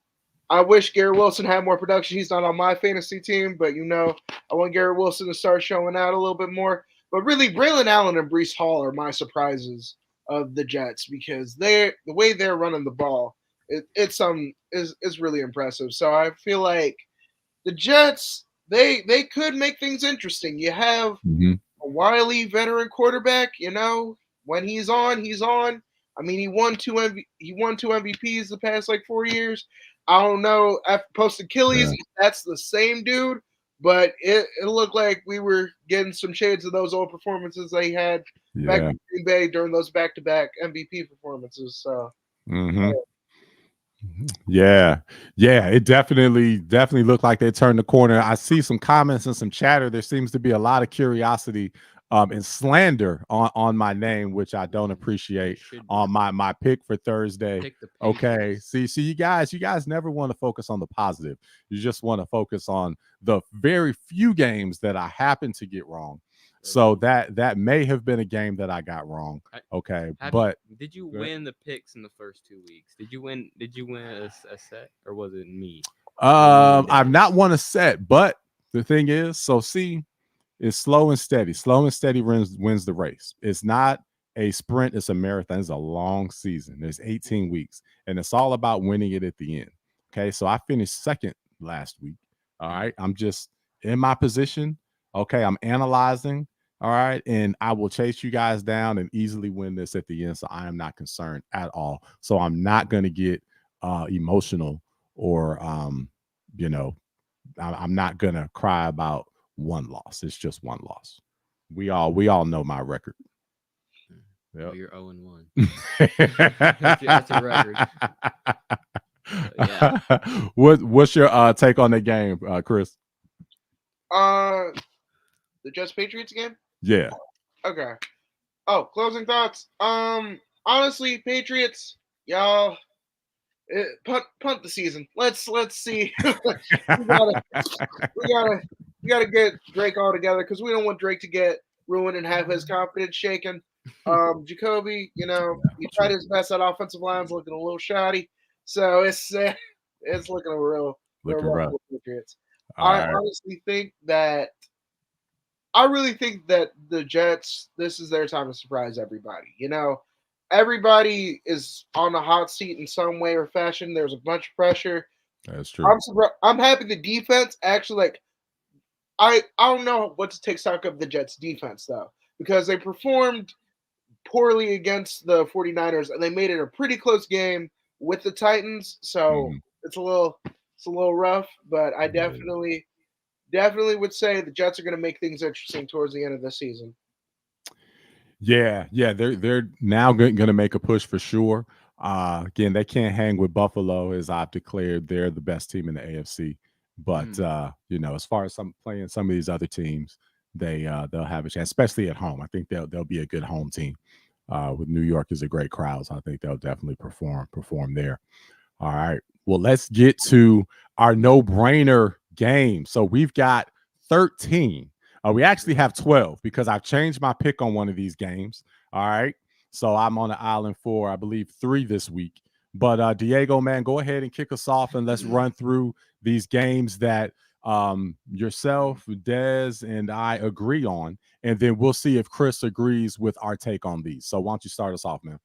I wish Garrett Wilson had more production. He's not on my fantasy team, but I want Garrett Wilson to start showing out a little bit more. But really, Braylon Allen and Breece Hall are my surprises of the Jets, because the way they're running the ball, it's really impressive. So I feel like the Jets, they could make things interesting. You have a wily veteran quarterback. When he's on, he's on. I mean, he won two MVPs the past 4 years. I don't know, after post Achilles, that's the same dude, but it looked like we were getting some shades of those old performances they had back in Green Bay during those back-to-back MVP performances. So, Yeah, it definitely looked like they turned the corner. I see some comments and some chatter. There seems to be a lot of curiosity and slander on my name, which I don't appreciate, on my pick for Thursday. Okay, see, you guys never want to focus on the positive. You just want to focus on the very few games that I happen to get wrong. So that may have been a game that I got wrong. Okay, did you win the picks in the first 2 weeks? Did you win a set, or was it me? I've not won a set, but the thing is, it's slow and steady. Slow and steady wins the race. It's not a sprint, it's a marathon. It's a long season. There's 18 weeks, and it's all about winning it at the end. Okay, so I finished second last week. All right, I'm just in my position. Okay, I'm analyzing. All right, and I will chase you guys down and easily win this at the end. So I am not concerned at all. So I'm not going to get emotional, or I'm not going to cry about one loss. It's just one loss. We all know my record. Yep. You're 0-1. That's a record. Yeah. What's your take on the game, Chris? The Jets Patriots game? Yeah. Okay. Oh, closing thoughts. Honestly, Patriots, y'all, punt the season. Let's see. we gotta get Drake all together, because we don't want Drake to get ruined and have his confidence shaken. Jacoby, he tried his best. That offensive line's looking a little shoddy, so it's looking rough for the Patriots. Honestly think that. I really think that the Jets, this is their time to surprise everybody. Everybody is on the hot seat in some way or fashion. There's a bunch of pressure. That's true. I'm happy the defense actually, I don't know what to take stock of the Jets defense, though, because they performed poorly against the 49ers, and they made it a pretty close game with the Titans. So it's a little rough, but I definitely would say the Jets are going to make things interesting towards the end of the season. Yeah, they're now going to make a push for sure. Again, they can't hang with Buffalo, as I've declared they're the best team in the AFC. But as far as playing some of these other teams, they'll have a chance, especially at home. I think they'll be a good home team. With New York is a great crowd, so I think they'll definitely perform there. All right. Well, let's get to our no-brainer game. So we've got 13. We actually have 12 because I've changed my pick on one of these games. All right. So I'm on the island for, I believe, 3 this week. But Diego, man, go ahead and kick us off and let's run through these games that yourself, Dez, and I agree on. And then we'll see if Chris agrees with our take on these. So why don't you start us off, man?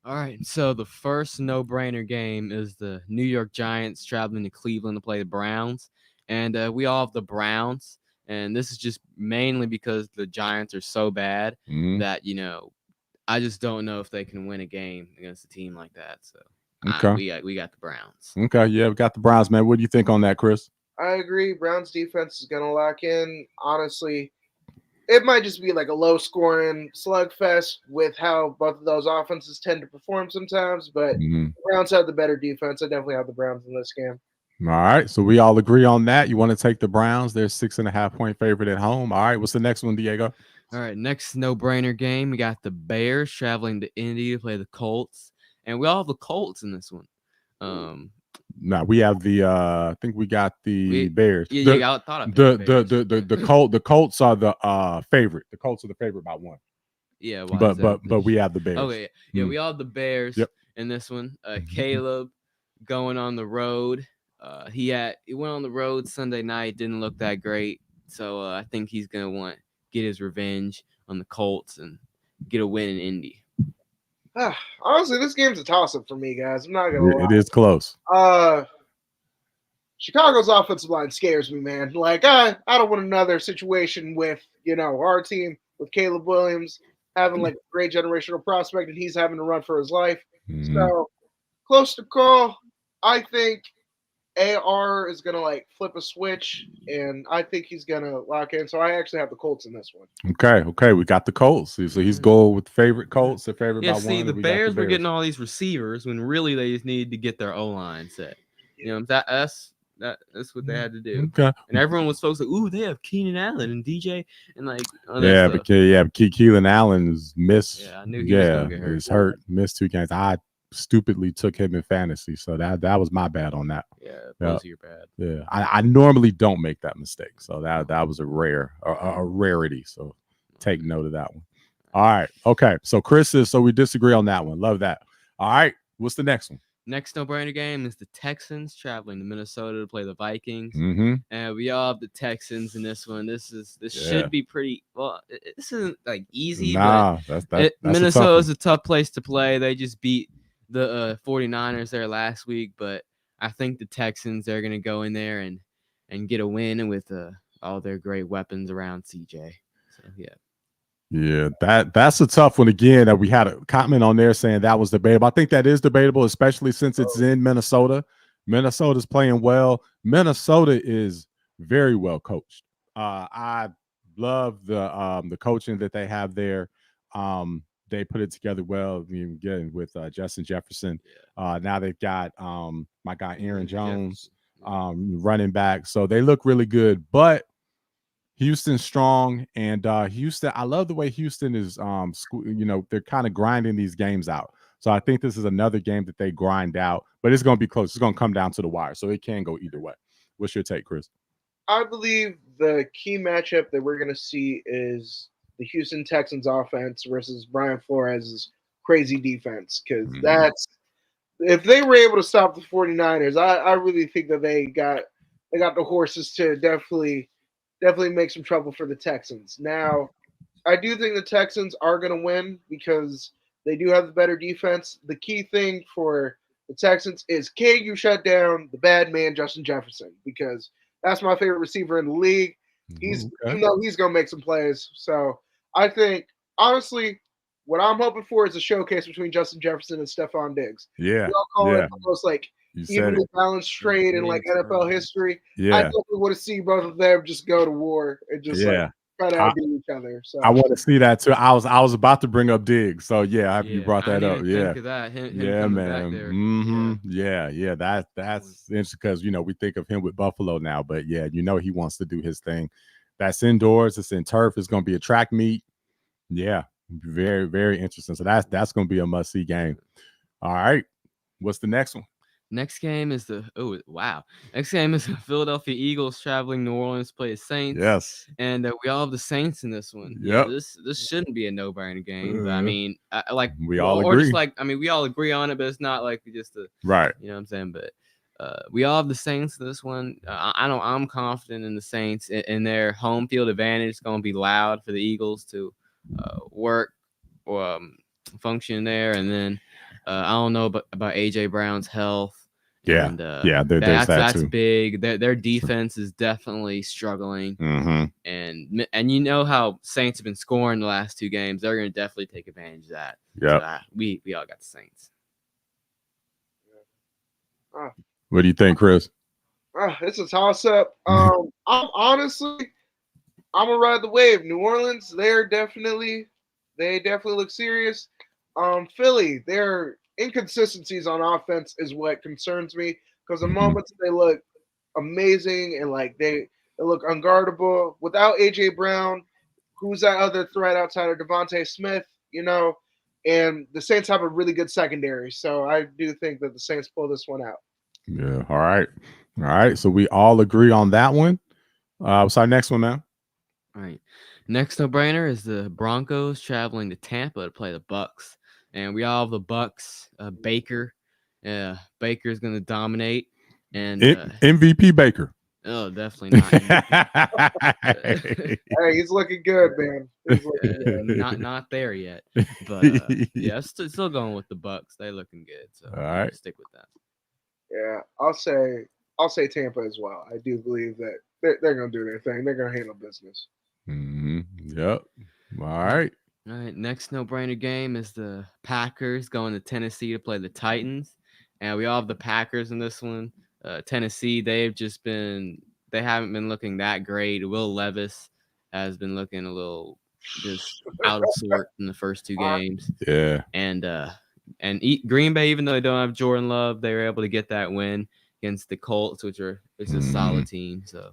All right, so the first no-brainer game is the New York Giants traveling to Cleveland to play the Browns. And we all have the Browns. And this is just mainly because the Giants are so bad that, I just don't know if they can win a game against a team like that. So we got the Browns. Okay, yeah, we got the Browns, man. What do you think on that, Chris? I agree. Browns defense is going to lock in. Honestly, it might just be like a low-scoring slugfest with how both of those offenses tend to perform sometimes, but the Browns have the better defense. I definitely have the Browns in this game. All right, so we all agree on that. You want to take the Browns? They're 6.5-point favorite at home. All right, what's the next one, Diego? All right, next no-brainer game, we got the Bears traveling to Indy to play the Colts, and we all have the Colts in this one. No, we have the. I think we got the Bears. Yeah, I thought I picked the Colts are the favorite. The Colts are the favorite by 1. Yeah, but we have the Bears. Okay, yeah, we all have the Bears in this one. Caleb going on the road. He went on the road Sunday night, didn't look that great. So I think he's gonna want to get his revenge on the Colts and get a win in Indy. Honestly, this game's a toss-up for me, guys. I'm not gonna lie. It is close. Chicago's offensive line scares me, man. Like I don't want another situation with our team with Caleb Williams having like a great generational prospect and he's having to run for his life. So close to call. I think AR is gonna like flip a switch, and I think he's gonna lock in. So I actually have the Colts in this one. Okay, we got the Colts. So he's going with favorite Colts. The favorite by 1. See, the Bears were getting all these receivers when really they just needed to get their O-line set. That's what they had to do. Okay, and everyone was supposed to. Ooh, they have Keenan Allen and DJ and like. But Keenan Allen's missed. Yeah, I knew he was gonna get hurt. He's hurt. Missed 2 games. I stupidly took him in fantasy, so that was my bad on that. Yeah, those are your bad. Yeah, I normally don't make that mistake, so that was a rarity. So take note of that one. All right, okay. So so we disagree on that one. Love that. All right, what's the next one? Next no-brainer game is the Texans traveling to Minnesota to play the Vikings, and we all have the Texans in this one. This should be pretty well. This isn't like easy. Nah, that's Minnesota's a tough place to play. They just beat the 49ers there last week, but I think the Texans are going to go in there and get a win with all their great weapons around CJ. So yeah, that's a tough one again. That we had a comment on there saying that was debatable. I think that is debatable, especially since it's in Minnesota. Minnesota's playing well. Minnesota is very well coached. I love the coaching that they have there. They put it together well again with Justin Jefferson. Now they've got my guy Aaron Jones running back. So they look really good. But Houston's strong, and Houston, I love the way Houston is, they're kind of grinding these games out. So I think this is another game that they grind out, but it's going to be close. It's going to come down to the wire, so it can go either way. What's your take, Chris? I believe the key matchup that we're going to see is the Houston Texans offense versus Brian Flores' crazy defense, because if they were able to stop the 49ers, I really think that they got the horses to definitely make some trouble for the Texans. Now, I do think the Texans are going to win because they do have the better defense. The key thing for the Texans is, can you shut down the bad man, Justin Jefferson? Because that's my favorite receiver in the league. He's going to make some plays. So I think, honestly, what I'm hoping for is a showcase between Justin Jefferson and Stephon Diggs. Yeah. We all call it almost like evenly balanced trade in like NFL history. I definitely want to see both of them just go to war and just try to outdo each other. So I want to see that too. I was about to bring up Diggs, so yeah, you brought that up. Yeah, think of that. Him yeah, coming man. back there. Yeah. That's interesting because we think of him with Buffalo now, but yeah, he wants to do his thing. That's indoors. It's in turf. It's going to be a track meet. Yeah, very, very interesting. So that's going to be a must-see game. All right, what's the next one? Next game is Next game is the Philadelphia Eagles traveling New Orleans to play the Saints. Yes, and we all have the Saints in this one. Yep. Yeah, this shouldn't be a no-brainer game. But I mean, we all agree. We all agree on it, but it's not like just a right. You know what I'm saying? But we all have the Saints in this one. I'm confident in the Saints in their home field advantage. It's going to be loud for the Eagles to work or function there, and then. I don't know about AJ Brown's health. Yeah, and, that's too. Big. Their defense is definitely struggling, and you know how Saints have been scoring the last two games. They're going to definitely take advantage of that. Yeah, so, we all got the Saints. What do you think, Chris? It's a toss-up. I'm gonna ride the wave. New Orleans, they definitely look serious. Philly, their inconsistencies on offense is what concerns me because the moments they look amazing and like they look unguardable without AJ Brown, who's that other threat outside of Devontae Smith, and the Saints have a really good secondary. So I do think that the Saints pull this one out. Yeah. All right. So we all agree on that one. What's our next one, man? All right. Next no-brainer is the Broncos traveling to Tampa to play the Bucks. And we all have the Bucks. Baker. Baker's going to dominate. And MVP Baker. Oh, definitely not. Hey, he's looking good, man. He's looking good. Not there yet. But yeah, still going with the Bucks. They're looking good. So all right. Stick with that. Yeah, I'll say Tampa as well. I do believe that they're going to do their thing. They're going to handle business. Yep. All right. All right, next no-brainer game is the Packers going to Tennessee to play the Titans. And we all have the Packers in this one. Tennessee, they haven't been looking that great. Will Levis has been looking a little just out of sort in the first two games. Yeah. And Green Bay, even though they don't have Jordan Love, they were able to get that win against the Colts, which is a solid team. So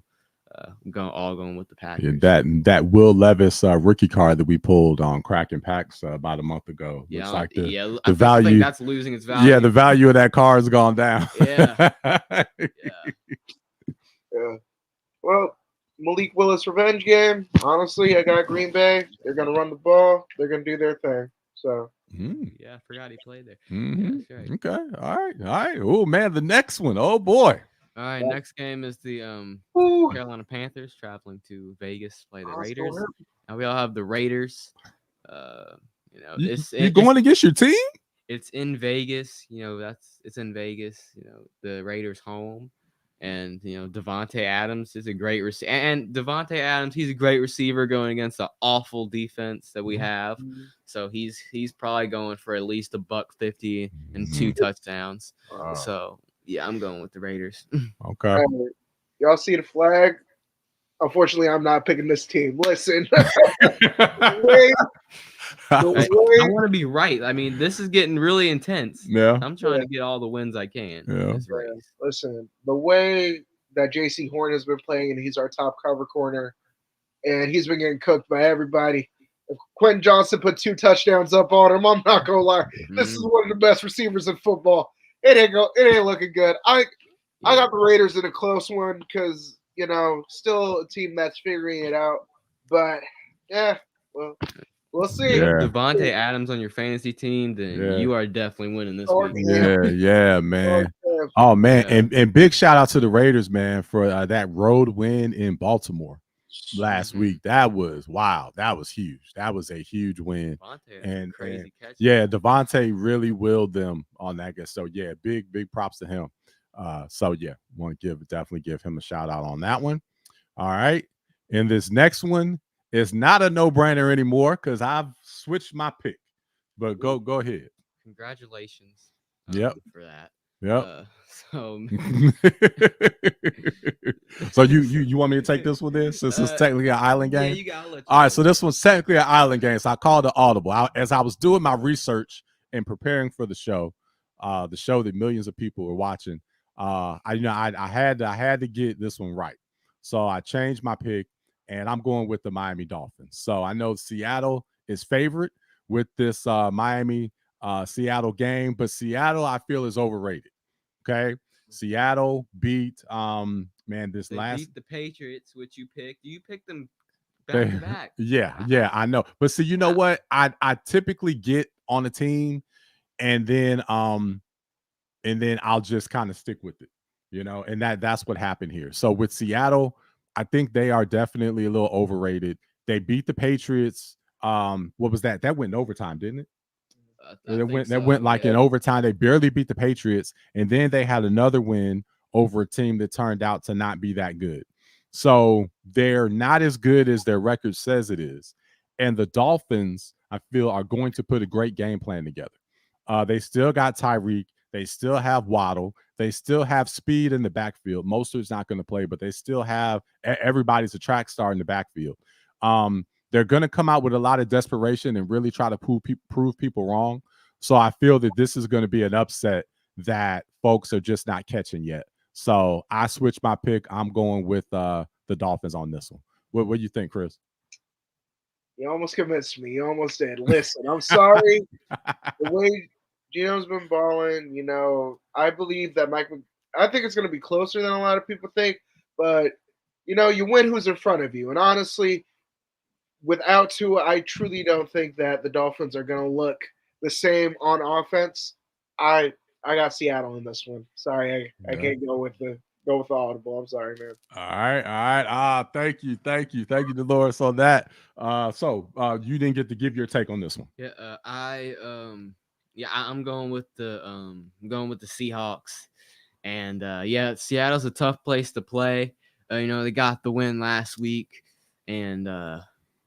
I'm going with the Packers. Yeah, that Will Levis rookie card that we pulled on Cracking Packs about a month ago. Yeah, looks like the value. I think that's losing its value. Yeah, the value of that card has gone down. Yeah. Yeah. Well, Malik Willis revenge game. Honestly, I got Green Bay. They're gonna run the ball. They're gonna do their thing. So. Yeah, I forgot he played there. Yeah, that's right. Okay. All right. Oh man, the next one. Oh boy. All right, next game is the Carolina Panthers traveling to Vegas to play the Raiders. And we all have the Raiders. You're going against your team? It's in Vegas. It's in Vegas. The Raiders' home. And, Devontae Adams is a great receiver. And Devontae Adams, he's a great receiver going against the awful defense that we have. So he's probably going for at least $150 and 2 touchdowns. Wow. So, yeah, I'm going with the Raiders. Okay. Y'all see the flag? Unfortunately, I'm not picking this team. Listen. I want to be right. I mean, this is getting really intense. Yeah. I'm trying to get all the wins I can. Yeah. Listen, the way that J.C. Horn has been playing, and he's our top cover corner, and he's been getting cooked by everybody. If Quentin Johnson put 2 touchdowns up on him, I'm not gonna lie. This is one of the best receivers in football. It ain't looking good. I got the Raiders in a close one because still a team that's figuring it out. But yeah, well. We'll see. Yeah. Devontae Adams on your fantasy team, then you are definitely winning this week. Yeah, man. Oh man, and big shout out to the Raiders, man, for that road win in Baltimore last week. That was wow. That was huge. That was a huge win. And crazy catch. Yeah, Devontae really willed them on that guess. So yeah, big props to him. So yeah, want to definitely give him a shout out on that one. All right, and this next one. It's not a no-brainer anymore because I've switched my pick. But go ahead. Congratulations. Yep. For that. Yep. So you want me to take this one then, since it's technically an island game? Yeah, you got. All right, so this one's technically an island game, so I called it audible. As I was doing my research and preparing for the show that millions of people were watching, I had to get this one right. So I changed my pick, and I'm going with the Miami Dolphins. So I know Seattle is favorite with this Miami Seattle game, but Seattle I feel is overrated. Okay, Seattle beat beat the Patriots, which you picked. You picked them back to back. Yeah, I know. But see, you know what? I typically get on a team, and then I'll just kind of stick with it, and that's what happened here. So with Seattle, I think they are definitely a little overrated. They beat the Patriots. What was that? That went in overtime, didn't it? That went like in overtime. They barely beat the Patriots, and then they had another win over a team that turned out to not be that good. So they're not as good as their record says it is. And the Dolphins, I feel, are going to put a great game plan together. They still got Tyreek. They still have Waddle. They still have speed in the backfield. Mostert's not going to play, but they still have everybody's a track star in the backfield. They're going to come out with a lot of desperation and really try to prove people wrong. So I feel that this is going to be an upset that folks are just not catching yet. So I switched my pick. I'm going with the Dolphins on this one. What do you think, Chris? You almost convinced me. You almost did. Listen, I'm sorry. The way Gino's been balling, I believe that I think it's going to be closer than a lot of people think. But, you win who's in front of you. And honestly, without Tua, I truly don't think that the Dolphins are going to look the same on offense. I got Seattle in this one. Sorry, I can't go with the audible. I'm sorry, man. All right. Thank you, Dolores, on that. So you didn't get to give your take on this one. Yeah, I'm going with the Seahawks, and Seattle's a tough place to play. They got the win last week, and I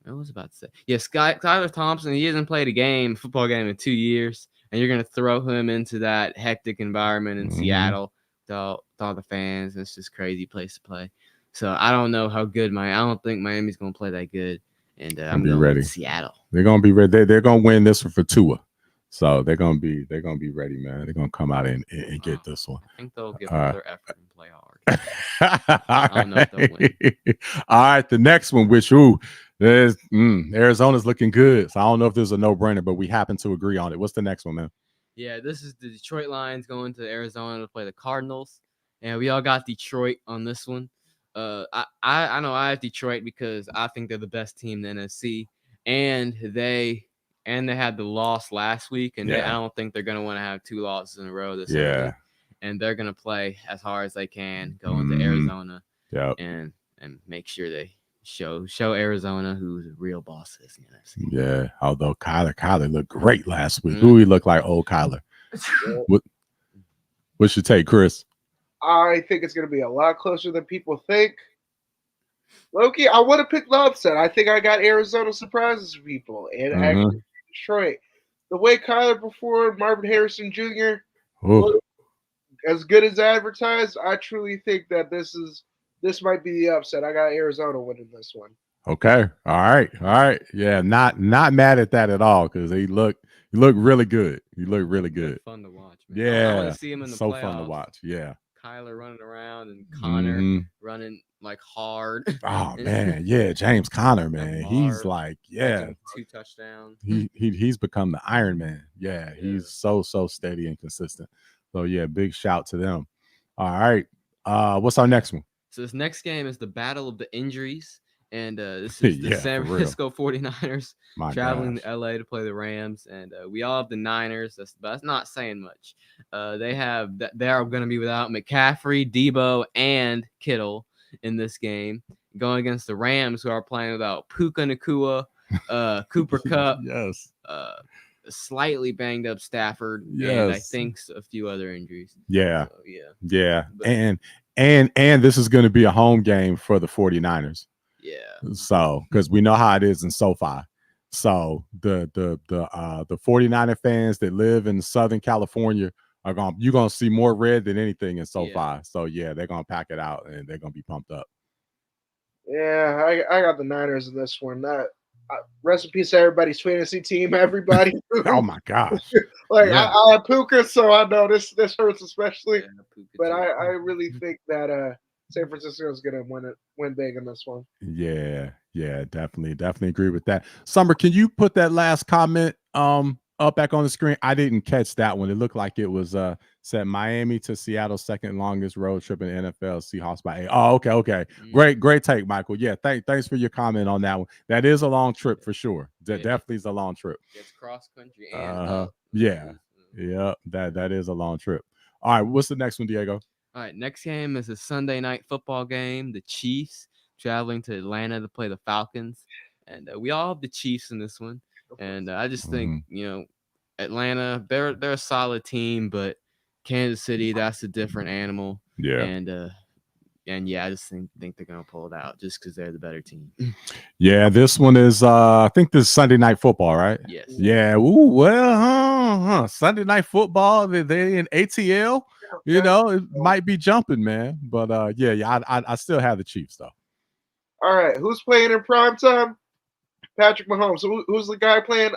was about to say, Tyler Thompson, he hasn't played a football game in 2 years, and you're gonna throw him into that hectic environment in Seattle with all the fans. It's just crazy place to play. So I don't know how good I don't think Miami's gonna play that good, and I'm going ready. With Seattle. They're gonna be ready. They're gonna win this one for Tua. So they're gonna be ready, man. They're gonna come out and get this one. I think they'll give all their effort and play hard. I don't know if they'll win. All right, the next one, which there's Arizona's looking good. So I don't know if this is a no-brainer, but we happen to agree on it. What's the next one, man? Yeah, this is the Detroit Lions going to Arizona to play the Cardinals, and we all got Detroit on this one. I know I have Detroit because I think they're the best team in the NFC, and they had the loss last week, and I don't think they're going to want to have 2 losses in a row this early. And they're going to play as hard as they can, go into Arizona, and make sure they show Arizona who the real boss is in the NFC. Yeah, although Kyler looked great last week. Who he looked like old Kyler. What's your take, Chris? I think it's going to be a lot closer than people think. Loki, I would have picked the upset. I think I got Arizona surprises people. And actually Detroit. The way Kyler performed, Marvin Harrison Jr. looked as good as advertised. I truly think that this might be the upset. I got Arizona winning this one. Okay. All right. Yeah, not mad at that at all because he looked really good. He looked really good. Fun to watch, man. Yeah. I want to see him in the playoffs. Fun to watch. Yeah. Kyler running around and Connor running like hard. Oh man, yeah, James Conner, man. He's like, 2 touchdowns. He's become the Iron Man. Yeah, he's so steady and consistent. So yeah, big shout to them. All right. What's our next one? So this next game is the Battle of the Injuries. And this is the San Francisco 49ers traveling to LA to play the Rams. And we all have the Niners. That's not saying much. They are going to be without McCaffrey, Debo, and Kittle in this game, going against the Rams, who are playing without Puka Nacua, Cooper Kupp, a slightly banged up Stafford, and I think a few other injuries. Yeah. So, and this is going to be a home game for the 49ers. Yeah. So, because we know how it is in SoFi. So the 49er fans that live in Southern California you're gonna see more red than anything in SoFi. So yeah, they're gonna pack it out and they're gonna be pumped up. Yeah, I got the Niners in this one. Rest in peace to everybody's fantasy team, everybody. Oh my gosh. Like Yeah. I have Puka, so I know this hurts especially. Yeah, Puka But too. I really think that San Francisco is gonna win big in this one. Yeah, definitely agree with that. Summer, can you put that last comment up back on the screen? I didn't catch that one. It looked like it was said Miami to Seattle's second longest road trip in the NFL, Seahawks by 8. Oh, okay. Great take, Michael. Yeah, thanks for your comment on that one. That is a long trip for sure. Definitely is a long trip. It's cross country and yeah, that is a long trip. All right, what's the next one, Diego? All right, next game is a Sunday night football game. The Chiefs traveling to Atlanta to play the Falcons, and we all have the Chiefs in this one. And I just think Atlanta, they're a solid team, but Kansas City, that's a different animal. Yeah, and yeah, I just think they're gonna pull it out just because they're the better team. Yeah, this one is I think this is Sunday night football, right? Yes. Yeah. Ooh, well, Sunday night football. They in ATL. You know, it might be jumping, man. But I still have the Chiefs though. All right, who's playing in prime time? Patrick Mahomes. So who's the guy playing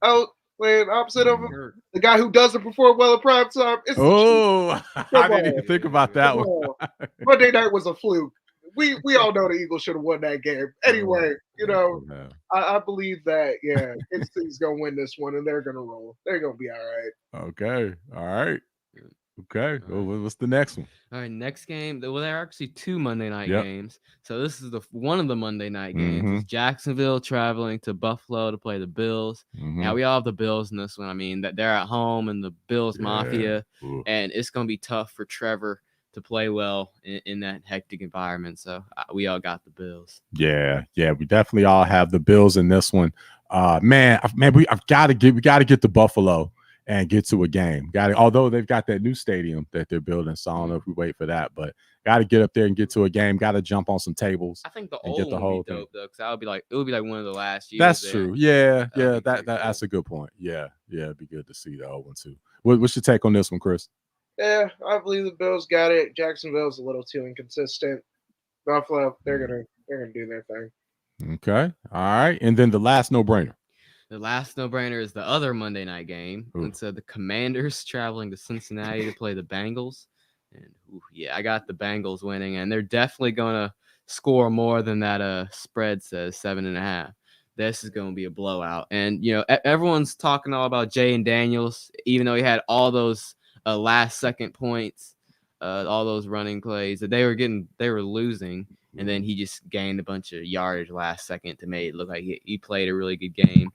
opposite of him? The guy who doesn't perform well in prime time. It's I didn't even think about that one. Monday night was a fluke. We all know the Eagles should have won that game. Anyway, I believe that Kansas City's gonna win this one and they're gonna roll. They're gonna be all right. Okay. All right. Okay. Well, what's the next one? All right, next game. Well, there are actually 2 Monday night games. So this is one of the Monday night games. It's Jacksonville traveling to Buffalo to play the Bills. Now we all have the Bills in this one. I mean, that they're at home and the Bills Mafia, and it's gonna be tough for Trevor to play well in that hectic environment. So we all got the Bills. Yeah, we definitely all have the Bills in this one. Man, we got to get to Buffalo and get to a game. Although they've got that new stadium that they're building, so I don't know if we wait for that, but got to get up there and get to a game. Got to jump on some tables. I think the old one would be dope though, because it would be like one of the last years. That's true. Yeah, that's a good point. Yeah, it'd be good to see the old one too. What's your take on this one, Chris? Yeah, I believe the Bills got it. Jacksonville's a little too inconsistent. Buffalo, they're gonna do their thing. Okay, all right, and then the last no-brainer. The last no-brainer is the other Monday night game. And so the Commanders traveling to Cincinnati to play the Bengals. And I got the Bengals winning, and they're definitely gonna score more than that spread says, 7.5. This is gonna be a blowout. And everyone's talking all about Jay Daniels, even though he had all those last second points, all those running plays that they were losing, and then he just gained a bunch of yardage last second to make it look like he played a really good game.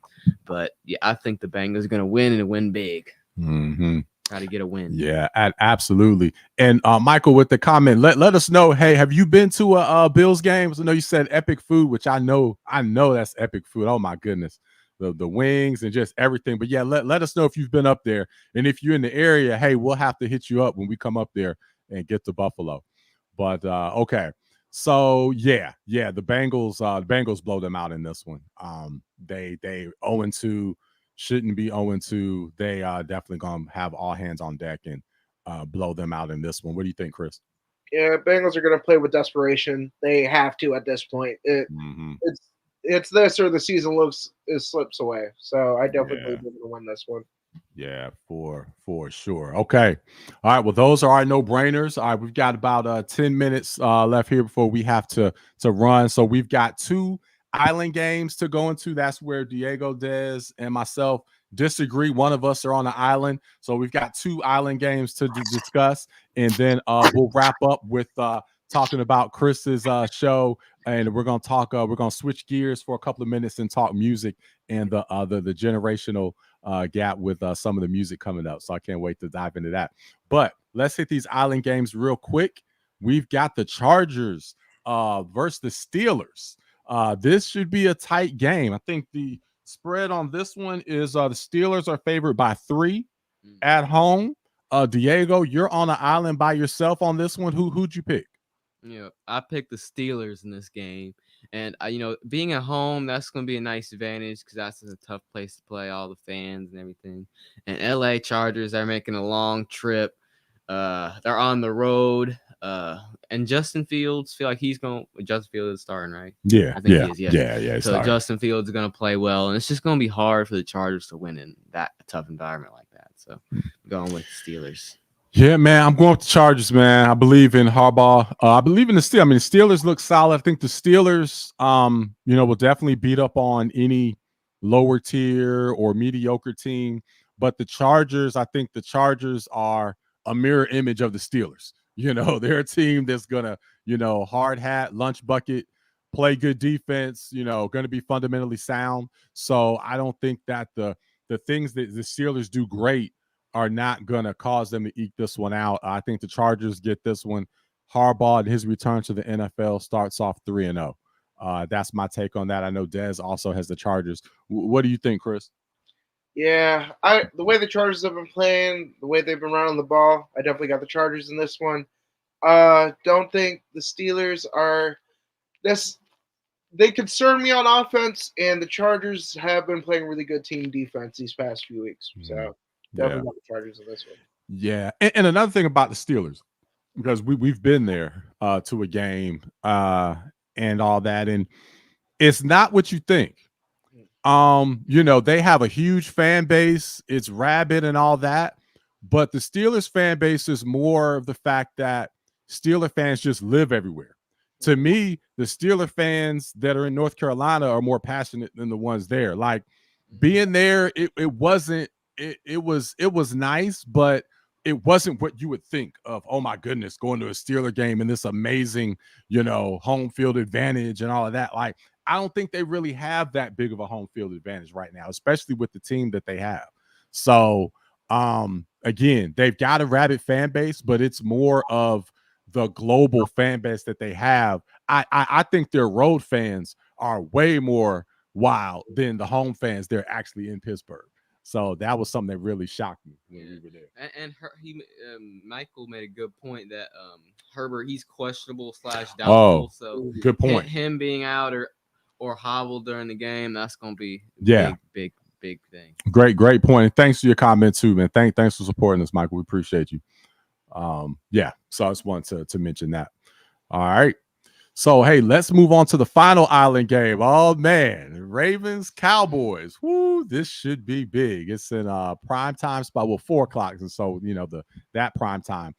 But yeah, I think the Bengals are going to win and win big. Try to get a win. Yeah, absolutely. And Michael, with the comment, let us know. Hey, have you been to a Bills game? I know you said epic food, which I know that's epic food. Oh my goodness. The wings and just everything. But yeah, let us know if you've been up there. And if you're in the area, hey, we'll have to hit you up when we come up there and get to Buffalo. But okay. So the Bengals blow them out in this one. They 0-2, shouldn't be 0-2. They are definitely gonna have all hands on deck and blow them out in this one. What do you think, Chris? Yeah, Bengals are gonna play with desperation. They have to at this point. It's this or the season slips away. So I definitely believe they're gonna win this one. Yeah, for sure. Okay. All right. Well, those are our no-brainers. All right, we've got about 10 minutes left here before we have to run. So we've got 2 island games to go into. That's where Diego, Dez, and myself disagree. One of us are on the island. So we've got 2 island games to discuss. And then we'll wrap up with talking about Chris's show. And we're going to talk, we're going to switch gears for a couple of minutes and talk music and the generational gap with some of the music coming up. So I can't wait to dive into that. But let's hit these island games real quick. We've got the Chargers versus the Steelers. This should be a tight game. I think the spread on this one is the Steelers are favored by 3 at home. Diego, you're on the island by yourself on this one. Who'd you pick? I picked the Steelers in this game, and being at home, that's going to be a nice advantage because that's a tough place to play, all the fans and everything. And LA Chargers are making a long trip. They're on the road. And Justin Fields, feel like Justin Fields is starting, right? Yeah, I think he is. Yeah. So Justin Fields is going to play well, and it's just going to be hard for the Chargers to win in that tough environment like that. So I'm going with the Steelers. Yeah, man, I'm going with the Chargers, man. I believe in Harbaugh. I believe in the Steelers. I mean, the Steelers look solid. I think the Steelers, will definitely beat up on any lower tier or mediocre team. But the Chargers, I think the Chargers are a mirror image of the Steelers. They're a team that's gonna, hard hat, lunch bucket, play good defense. Going to be fundamentally sound. So I don't think that the things that the Steelers do great are not going to cause them to eke this one out. I think the Chargers get this one. Harbaugh and his return to the NFL starts off 3-0. That's my take on that. I know Dez also has the Chargers. What do you think, Chris? Yeah, the way the Chargers have been playing, the way they've been running the ball, I definitely got the Chargers in this one. Don't think the Steelers are this. They concern me on offense, and the Chargers have been playing really good team defense these past few weeks. So definitely got the Chargers in this one. Yeah, and another thing about the Steelers, because we've been there to a game and all that, and it's not what you think. They have a huge fan base. It's rabid and all that, but the Steelers fan base is more of the fact that Steeler fans just live everywhere. To me, the Steeler fans that are in North Carolina are more passionate than the ones there. Like being there, it wasn't. It was nice, but it wasn't what you would think of. Oh my goodness, going to a Steeler game and this amazing, home field advantage and all of that. Like I don't think they really have that big of a home field advantage right now, especially with the team that they have. So again, they've got a rabid fan base, but it's more of the global fan base that they have. I think their road fans are way more wild than the home fans they're actually in Pittsburgh. So that was something that really shocked me when we were there. And Michael made a good point that Herbert, he's questionable / doubtful. So good point. Him being out or hobbled during the game, that's going to be big thing. Great point. And thanks for your comment too, man. Thanks for supporting us, Michael. We appreciate you. So I just wanted to mention that. All right. So, hey, let's move on to the final island game. Oh, man. Ravens, Cowboys. Woo, this should be big. It's in prime time spot. Well, 4 o'clock. And so, that prime time.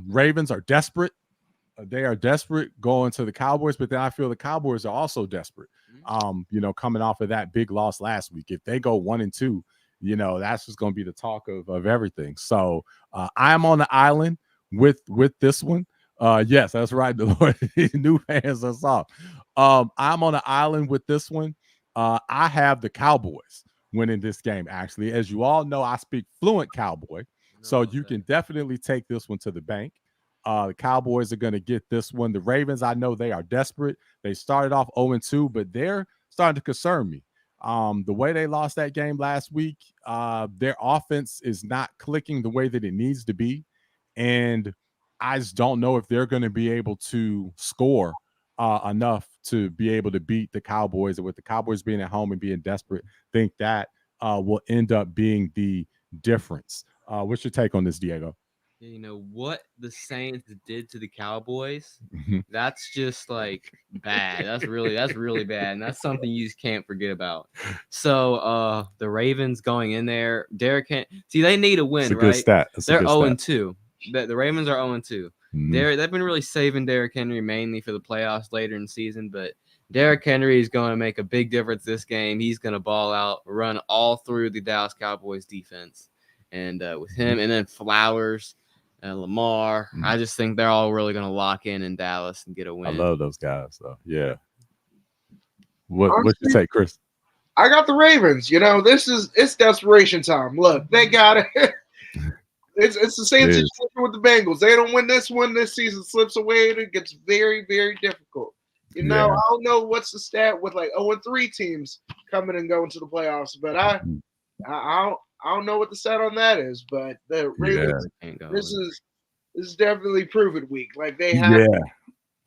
Ravens are desperate. They are desperate going to the Cowboys, but then I feel the Cowboys are also desperate. Coming off of that big loss last week. If they go 1-2, that's just going to be the talk of everything. So I'm on the island with this one. Yes, that's right. The Lord, new fans are soft. I'm on the island with this one. I have the Cowboys winning this game. Actually, as you all know, I speak fluent Cowboy, so you can definitely take this one to the bank. The Cowboys are going to get this one. The Ravens, I know they are desperate. They started off 0-2, but they're starting to concern me. The way they lost that game last week, their offense is not clicking the way that it needs to be, and I just don't know if they're going to be able to score enough to be able to beat the Cowboys. And with the Cowboys being at home and being desperate, I think that will end up being the difference. What's your take on this, Diego? What the Saints did to the Cowboys, that's just like bad. That's really bad. And that's something you just can't forget about. So the Ravens going in there, Derrick they need a win, right? They're 0-2. The Ravens are 0-2. They've been really saving Derrick Henry mainly for the playoffs later in the season, but Derrick Henry is going to make a big difference this game. He's going to ball out, run all through the Dallas Cowboys defense. And with him and then Flowers and Lamar, I just think they're all really going to lock in Dallas and get a win. I love those guys, though. Yeah. What you say, Chris? I got the Ravens. It's desperation time. Look, they got it. It's the same situation with the Bengals. They don't win this one. This season slips away, and it gets very, very difficult. I don't know what's the stat with like 0-3 teams coming and going to the playoffs, but I don't know what the stat on that is. But the Ravens, this is definitely prove it week. Like they have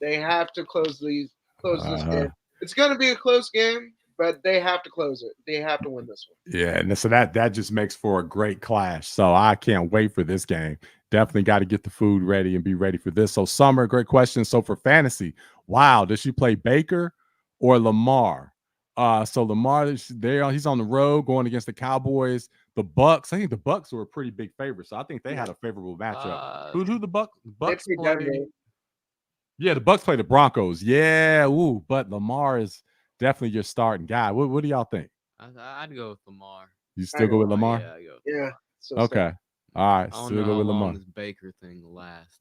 They have to close this game. It's going to be a close game, but they have to close it. They have to win this one. Yeah, and so that just makes for a great clash. So I can't wait for this game. Definitely got to get the food ready and be ready for this. So Summer, great question. So for fantasy, wow, does she play Baker or Lamar? So Lamar, he's on the road going against the Cowboys. The Bucks, I think the Bucks were a pretty big favorite. So I think they had a favorable matchup. Who the Bucks play? Yeah, the Bucks play the Broncos. Yeah, but Lamar is definitely your starting guy. What do y'all think? I'd go with Lamar. You still go with Lamar? Yeah, I go with Yeah. Lamar. So Okay. All right. I don't Still know go how with long Lamar. this Baker thing will last.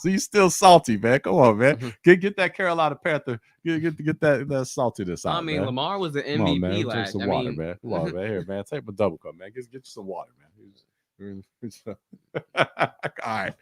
So you still salty, man. Come on, man. Get that Carolina Panther. Get that saltiness out. I mean, man. Lamar was the Come on, man. MVP Drink last. some water, man. Come on, man. Here, man. Take my double cup, man. Get you some water, man. All right.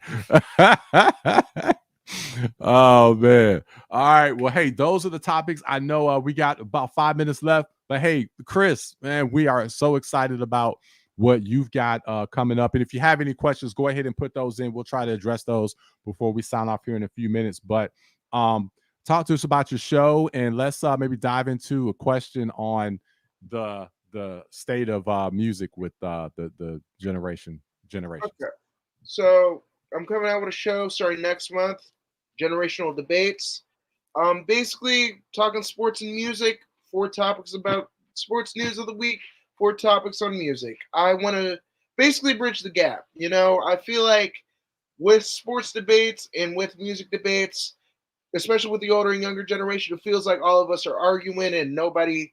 Oh man. All right. Well, hey, those are the topics. I know we got about 5 minutes left, but hey, Chris, man, we are so excited about what you've got coming up. And if you have any questions, go ahead and put those in. We'll try to address those before we sign off here in a few minutes. But talk to us about your show, and let's maybe dive into a question on the state of music with the generation. Okay. So I'm coming out with a show starting next month, Generational Debates. Basically talking sports and music, 4 topics about sports news of the week, 4 topics on music. I want to basically bridge the gap. You know, I feel like with sports debates and with music debates, especially with the older and younger generation, it feels like all of us are arguing and nobody's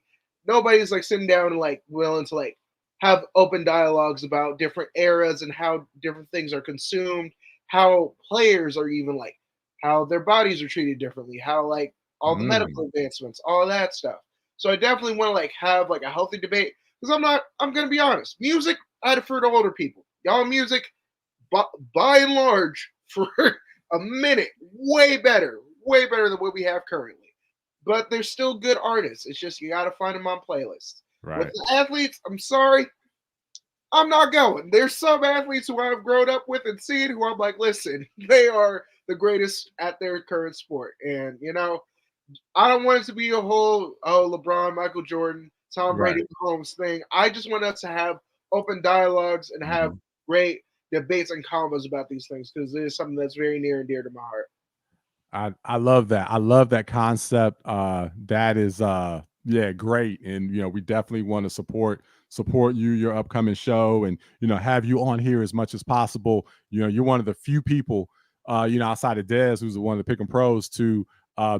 like sitting down and like willing to like have open dialogues about different eras and how different things are consumed, how players are even like, how their bodies are treated differently, how like all the medical advancements, all that stuff. So I definitely want to like have like a healthy debate because I'm going to be honest. Music, I defer to older people. Y'all music, by and large, for a minute, way better than what we have currently. But there's still good artists. It's just you got to find them on playlists. Right. With the athletes, I'm sorry, I'm not going. There's some athletes who I've grown up with and seen who I'm like, listen, they are the greatest at their current sport. And, you know, I don't want it to be a whole, LeBron, Michael Jordan, Tom Brady, Mahomes thing. I just want us to have open dialogues and have great debates and combos about these things because it is something that's very near and dear to my heart. I love that. I love that concept. That is great. And you know, we definitely want to support you, your upcoming show, and you know, have you on here as much as possible. You know, you're one of the few people outside of Des, who's one of the Pick and Pros, to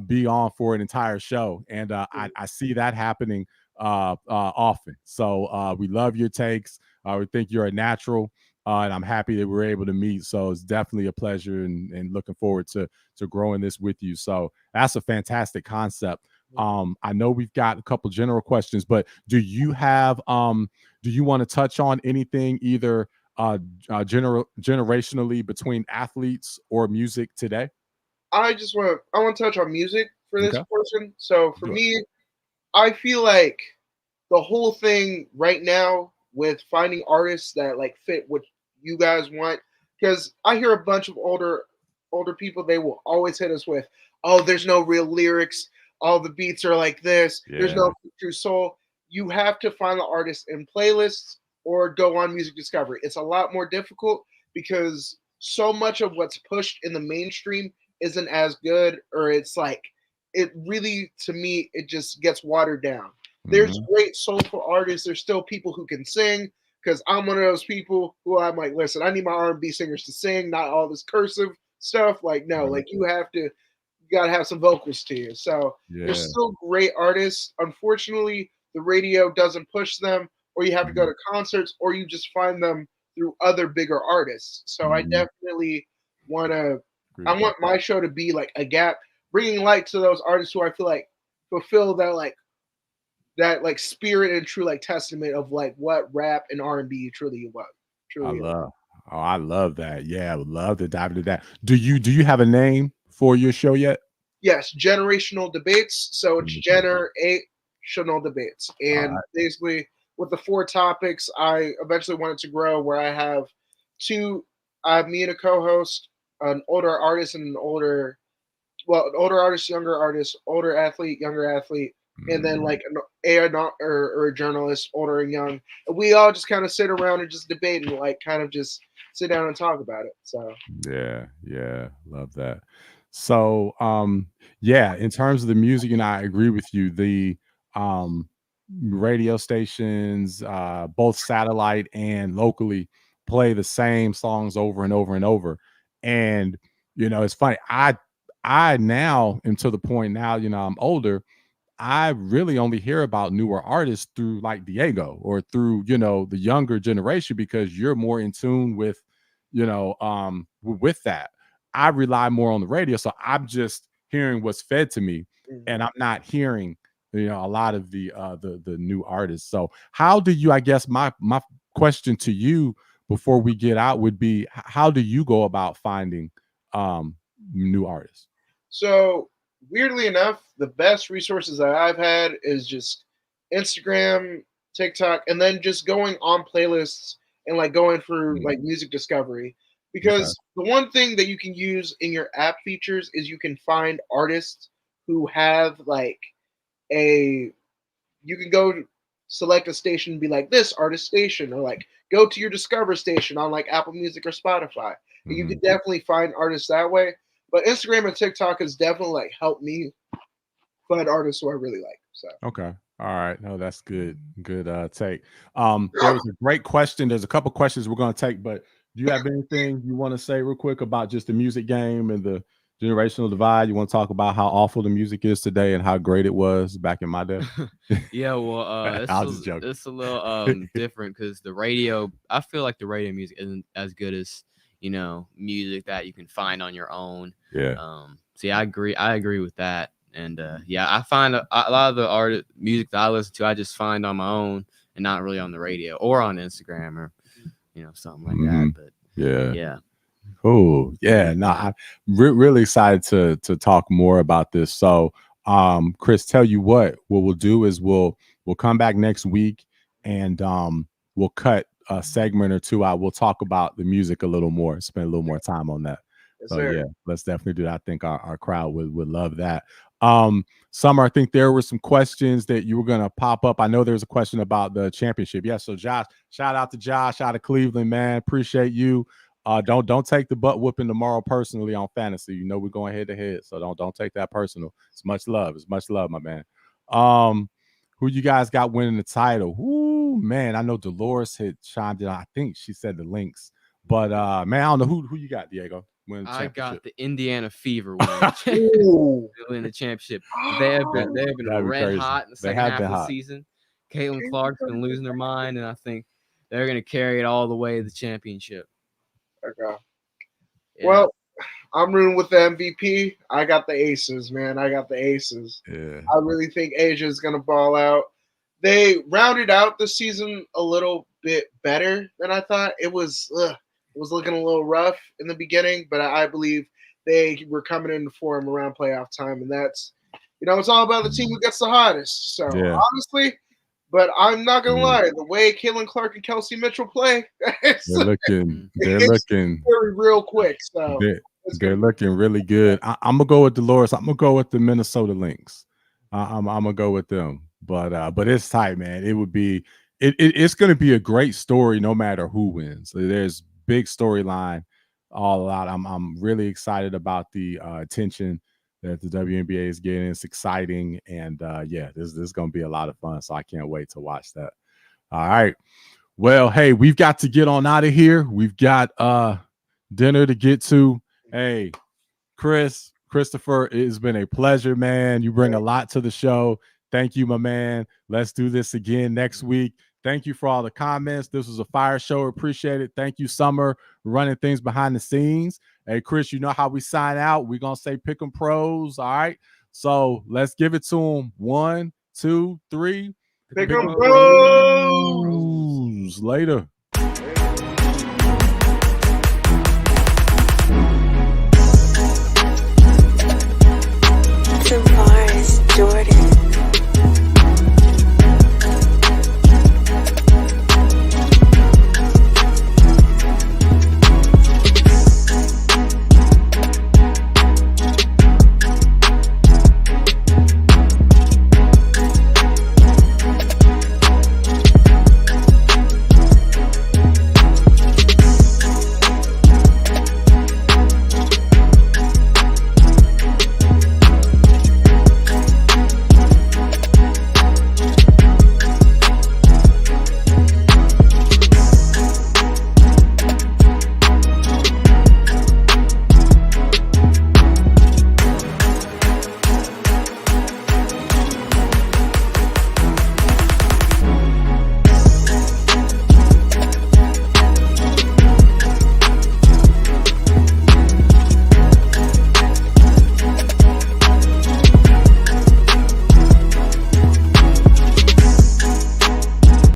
be on for an entire show. And I see that happening often. So we love your takes. We think you're a natural. And I'm happy that we're able to meet. So it's definitely a pleasure and looking forward to growing this with you. So that's a fantastic concept. I know we've got a couple general questions, but do you want to touch on anything either generationally between athletes or music today? I want to touch on music for this portion. So for me, I feel like the whole thing right now with finding artists that like fit what you guys want, because I hear a bunch of older people, they will always hit us with, oh, there's no real lyrics, all the beats are like this, there's no true soul. You have to find the artist in playlists or go on music discovery. It's a lot more difficult because so much of what's pushed in the mainstream isn't as good, or it's like, it really, to me, it just gets watered down. There's great soulful artists. There's still people who can sing, because I'm one of those people who I'm like, listen, I need my R&B singers to sing, not all this cursive stuff. Like, no, like you got to have some vocals to you. So there's still great artists. Unfortunately, the radio doesn't push them, or you have to go to concerts, or you just find them through other bigger artists. So I definitely I want my show to be like a gap, bringing light to those artists who I feel like fulfill that spirit and true like testament of like what rap and R&B truly was. I love that. Yeah, I would love to dive into that. Do you have a name for your show yet? Yes, Generational Debates. So it's Generational Debates. And basically with the 4 topics, I eventually wanted to grow where I have me and a co-host, an older artist and an older well, older artist, younger artist, older athlete, younger athlete, and then like or a journalist, older and young. We all just kind of sit around and just debate and like kind of just sit down and talk about it. So yeah, love that. So yeah, in terms of the music, and I agree with you, the radio stations, both satellite and locally, play the same songs over and over and over. And it's funny, I now am to the point now, I'm older, I really only hear about newer artists through like Diego or through, the younger generation, because you're more in tune with, with that. I rely more on the radio. So I'm just hearing what's fed to me, and I'm not hearing, a lot of the new artists. So how do you, I guess my question to you before we get out would be, how do you go about finding new artists? So weirdly enough, the best resources that I've had is just Instagram, TikTok, and then just going on playlists and like going through like music discovery. Because the one thing that you can use in your app features is you can find artists who have like you can go select a station and be like this artist station, or like go to your Discover station on like Apple Music or Spotify. And you can definitely find artists that way. But Instagram and TikTok has definitely like helped me find artists who I really like. So okay. All right. No, that's good. Good take. There was a great question. There's a couple questions we're going to take, but do you have anything you want to say real quick about just the music game and the generational divide? You want to talk about how awful the music is today and how great it was back in my day? Yeah, well, it's a little different because the radio, I feel like the radio music isn't as good as, music that you can find on your own. Yeah. So yeah, I agree with that. And yeah, I find a lot of the music that I listen to, I just find on my own and not really on the radio or on Instagram or, something like that. But yeah. Oh yeah. No, I'm really excited to talk more about this. So Chris, tell you what we'll do is we'll come back next week and we'll cut a segment or two out. We'll talk about the music a little more, spend a little more time on that. Yes, so sir. Yeah, let's definitely do that. I think our crowd would love that. Summer, I think there were some questions that you were gonna pop up. I know there's a question about the championship. Yeah, so Josh, shout out to Josh out of Cleveland, man. Appreciate you. Don't take the butt whooping tomorrow personally on fantasy. We're going head to head, so don't take that personal. It's much love, my man. Who you guys got winning the title? Ooh, man, I know Dolores had chimed in. I think she said the Lynx, but man, I don't know who you got, Diego. I got the Indiana Fever win the championship. They have been red crazy. hot in the second half of the season. Caitlin Clark's been losing her mind, and I think they're going to carry it all the way to the championship. Okay. Yeah. Well, I'm rooting with the MVP. I got the Aces, man. I got the Aces. Yeah. I really think Asia is going to ball out. They rounded out the season a little bit better than I thought. It was looking a little rough in the beginning, but I believe they were coming into form around playoff time, and that's, it's all about the team who gets the hottest. So honestly, but I'm not gonna lie, the way Caitlin Clark and Kelsey Mitchell play, they're looking very real quick. So they're looking really good. I'm gonna go with Dolores. I'm gonna go with the Minnesota Lynx. I'm gonna go with them. But it's tight, man. It would be it's gonna be a great story no matter who wins. There's big storyline all out. I'm really excited about the attention that the WNBA is getting. It's exciting, and this is going to be a lot of fun. So I can't wait to watch that. All right. Well, hey, we've got to get on out of here. We've got dinner to get to. Hey, Christopher, it has been a pleasure, man. You bring a lot to the show. Thank you, my man. Let's do this again next week. Thank you for all the comments. This was a fire show. Appreciate it. Thank you, Summer, running things behind the scenes. Hey, Chris, you know how we sign out. We're going to say pick 'em pros. All right. So let's give it to them. 1, 2, 3. Pick 'em pros. Later. Survive.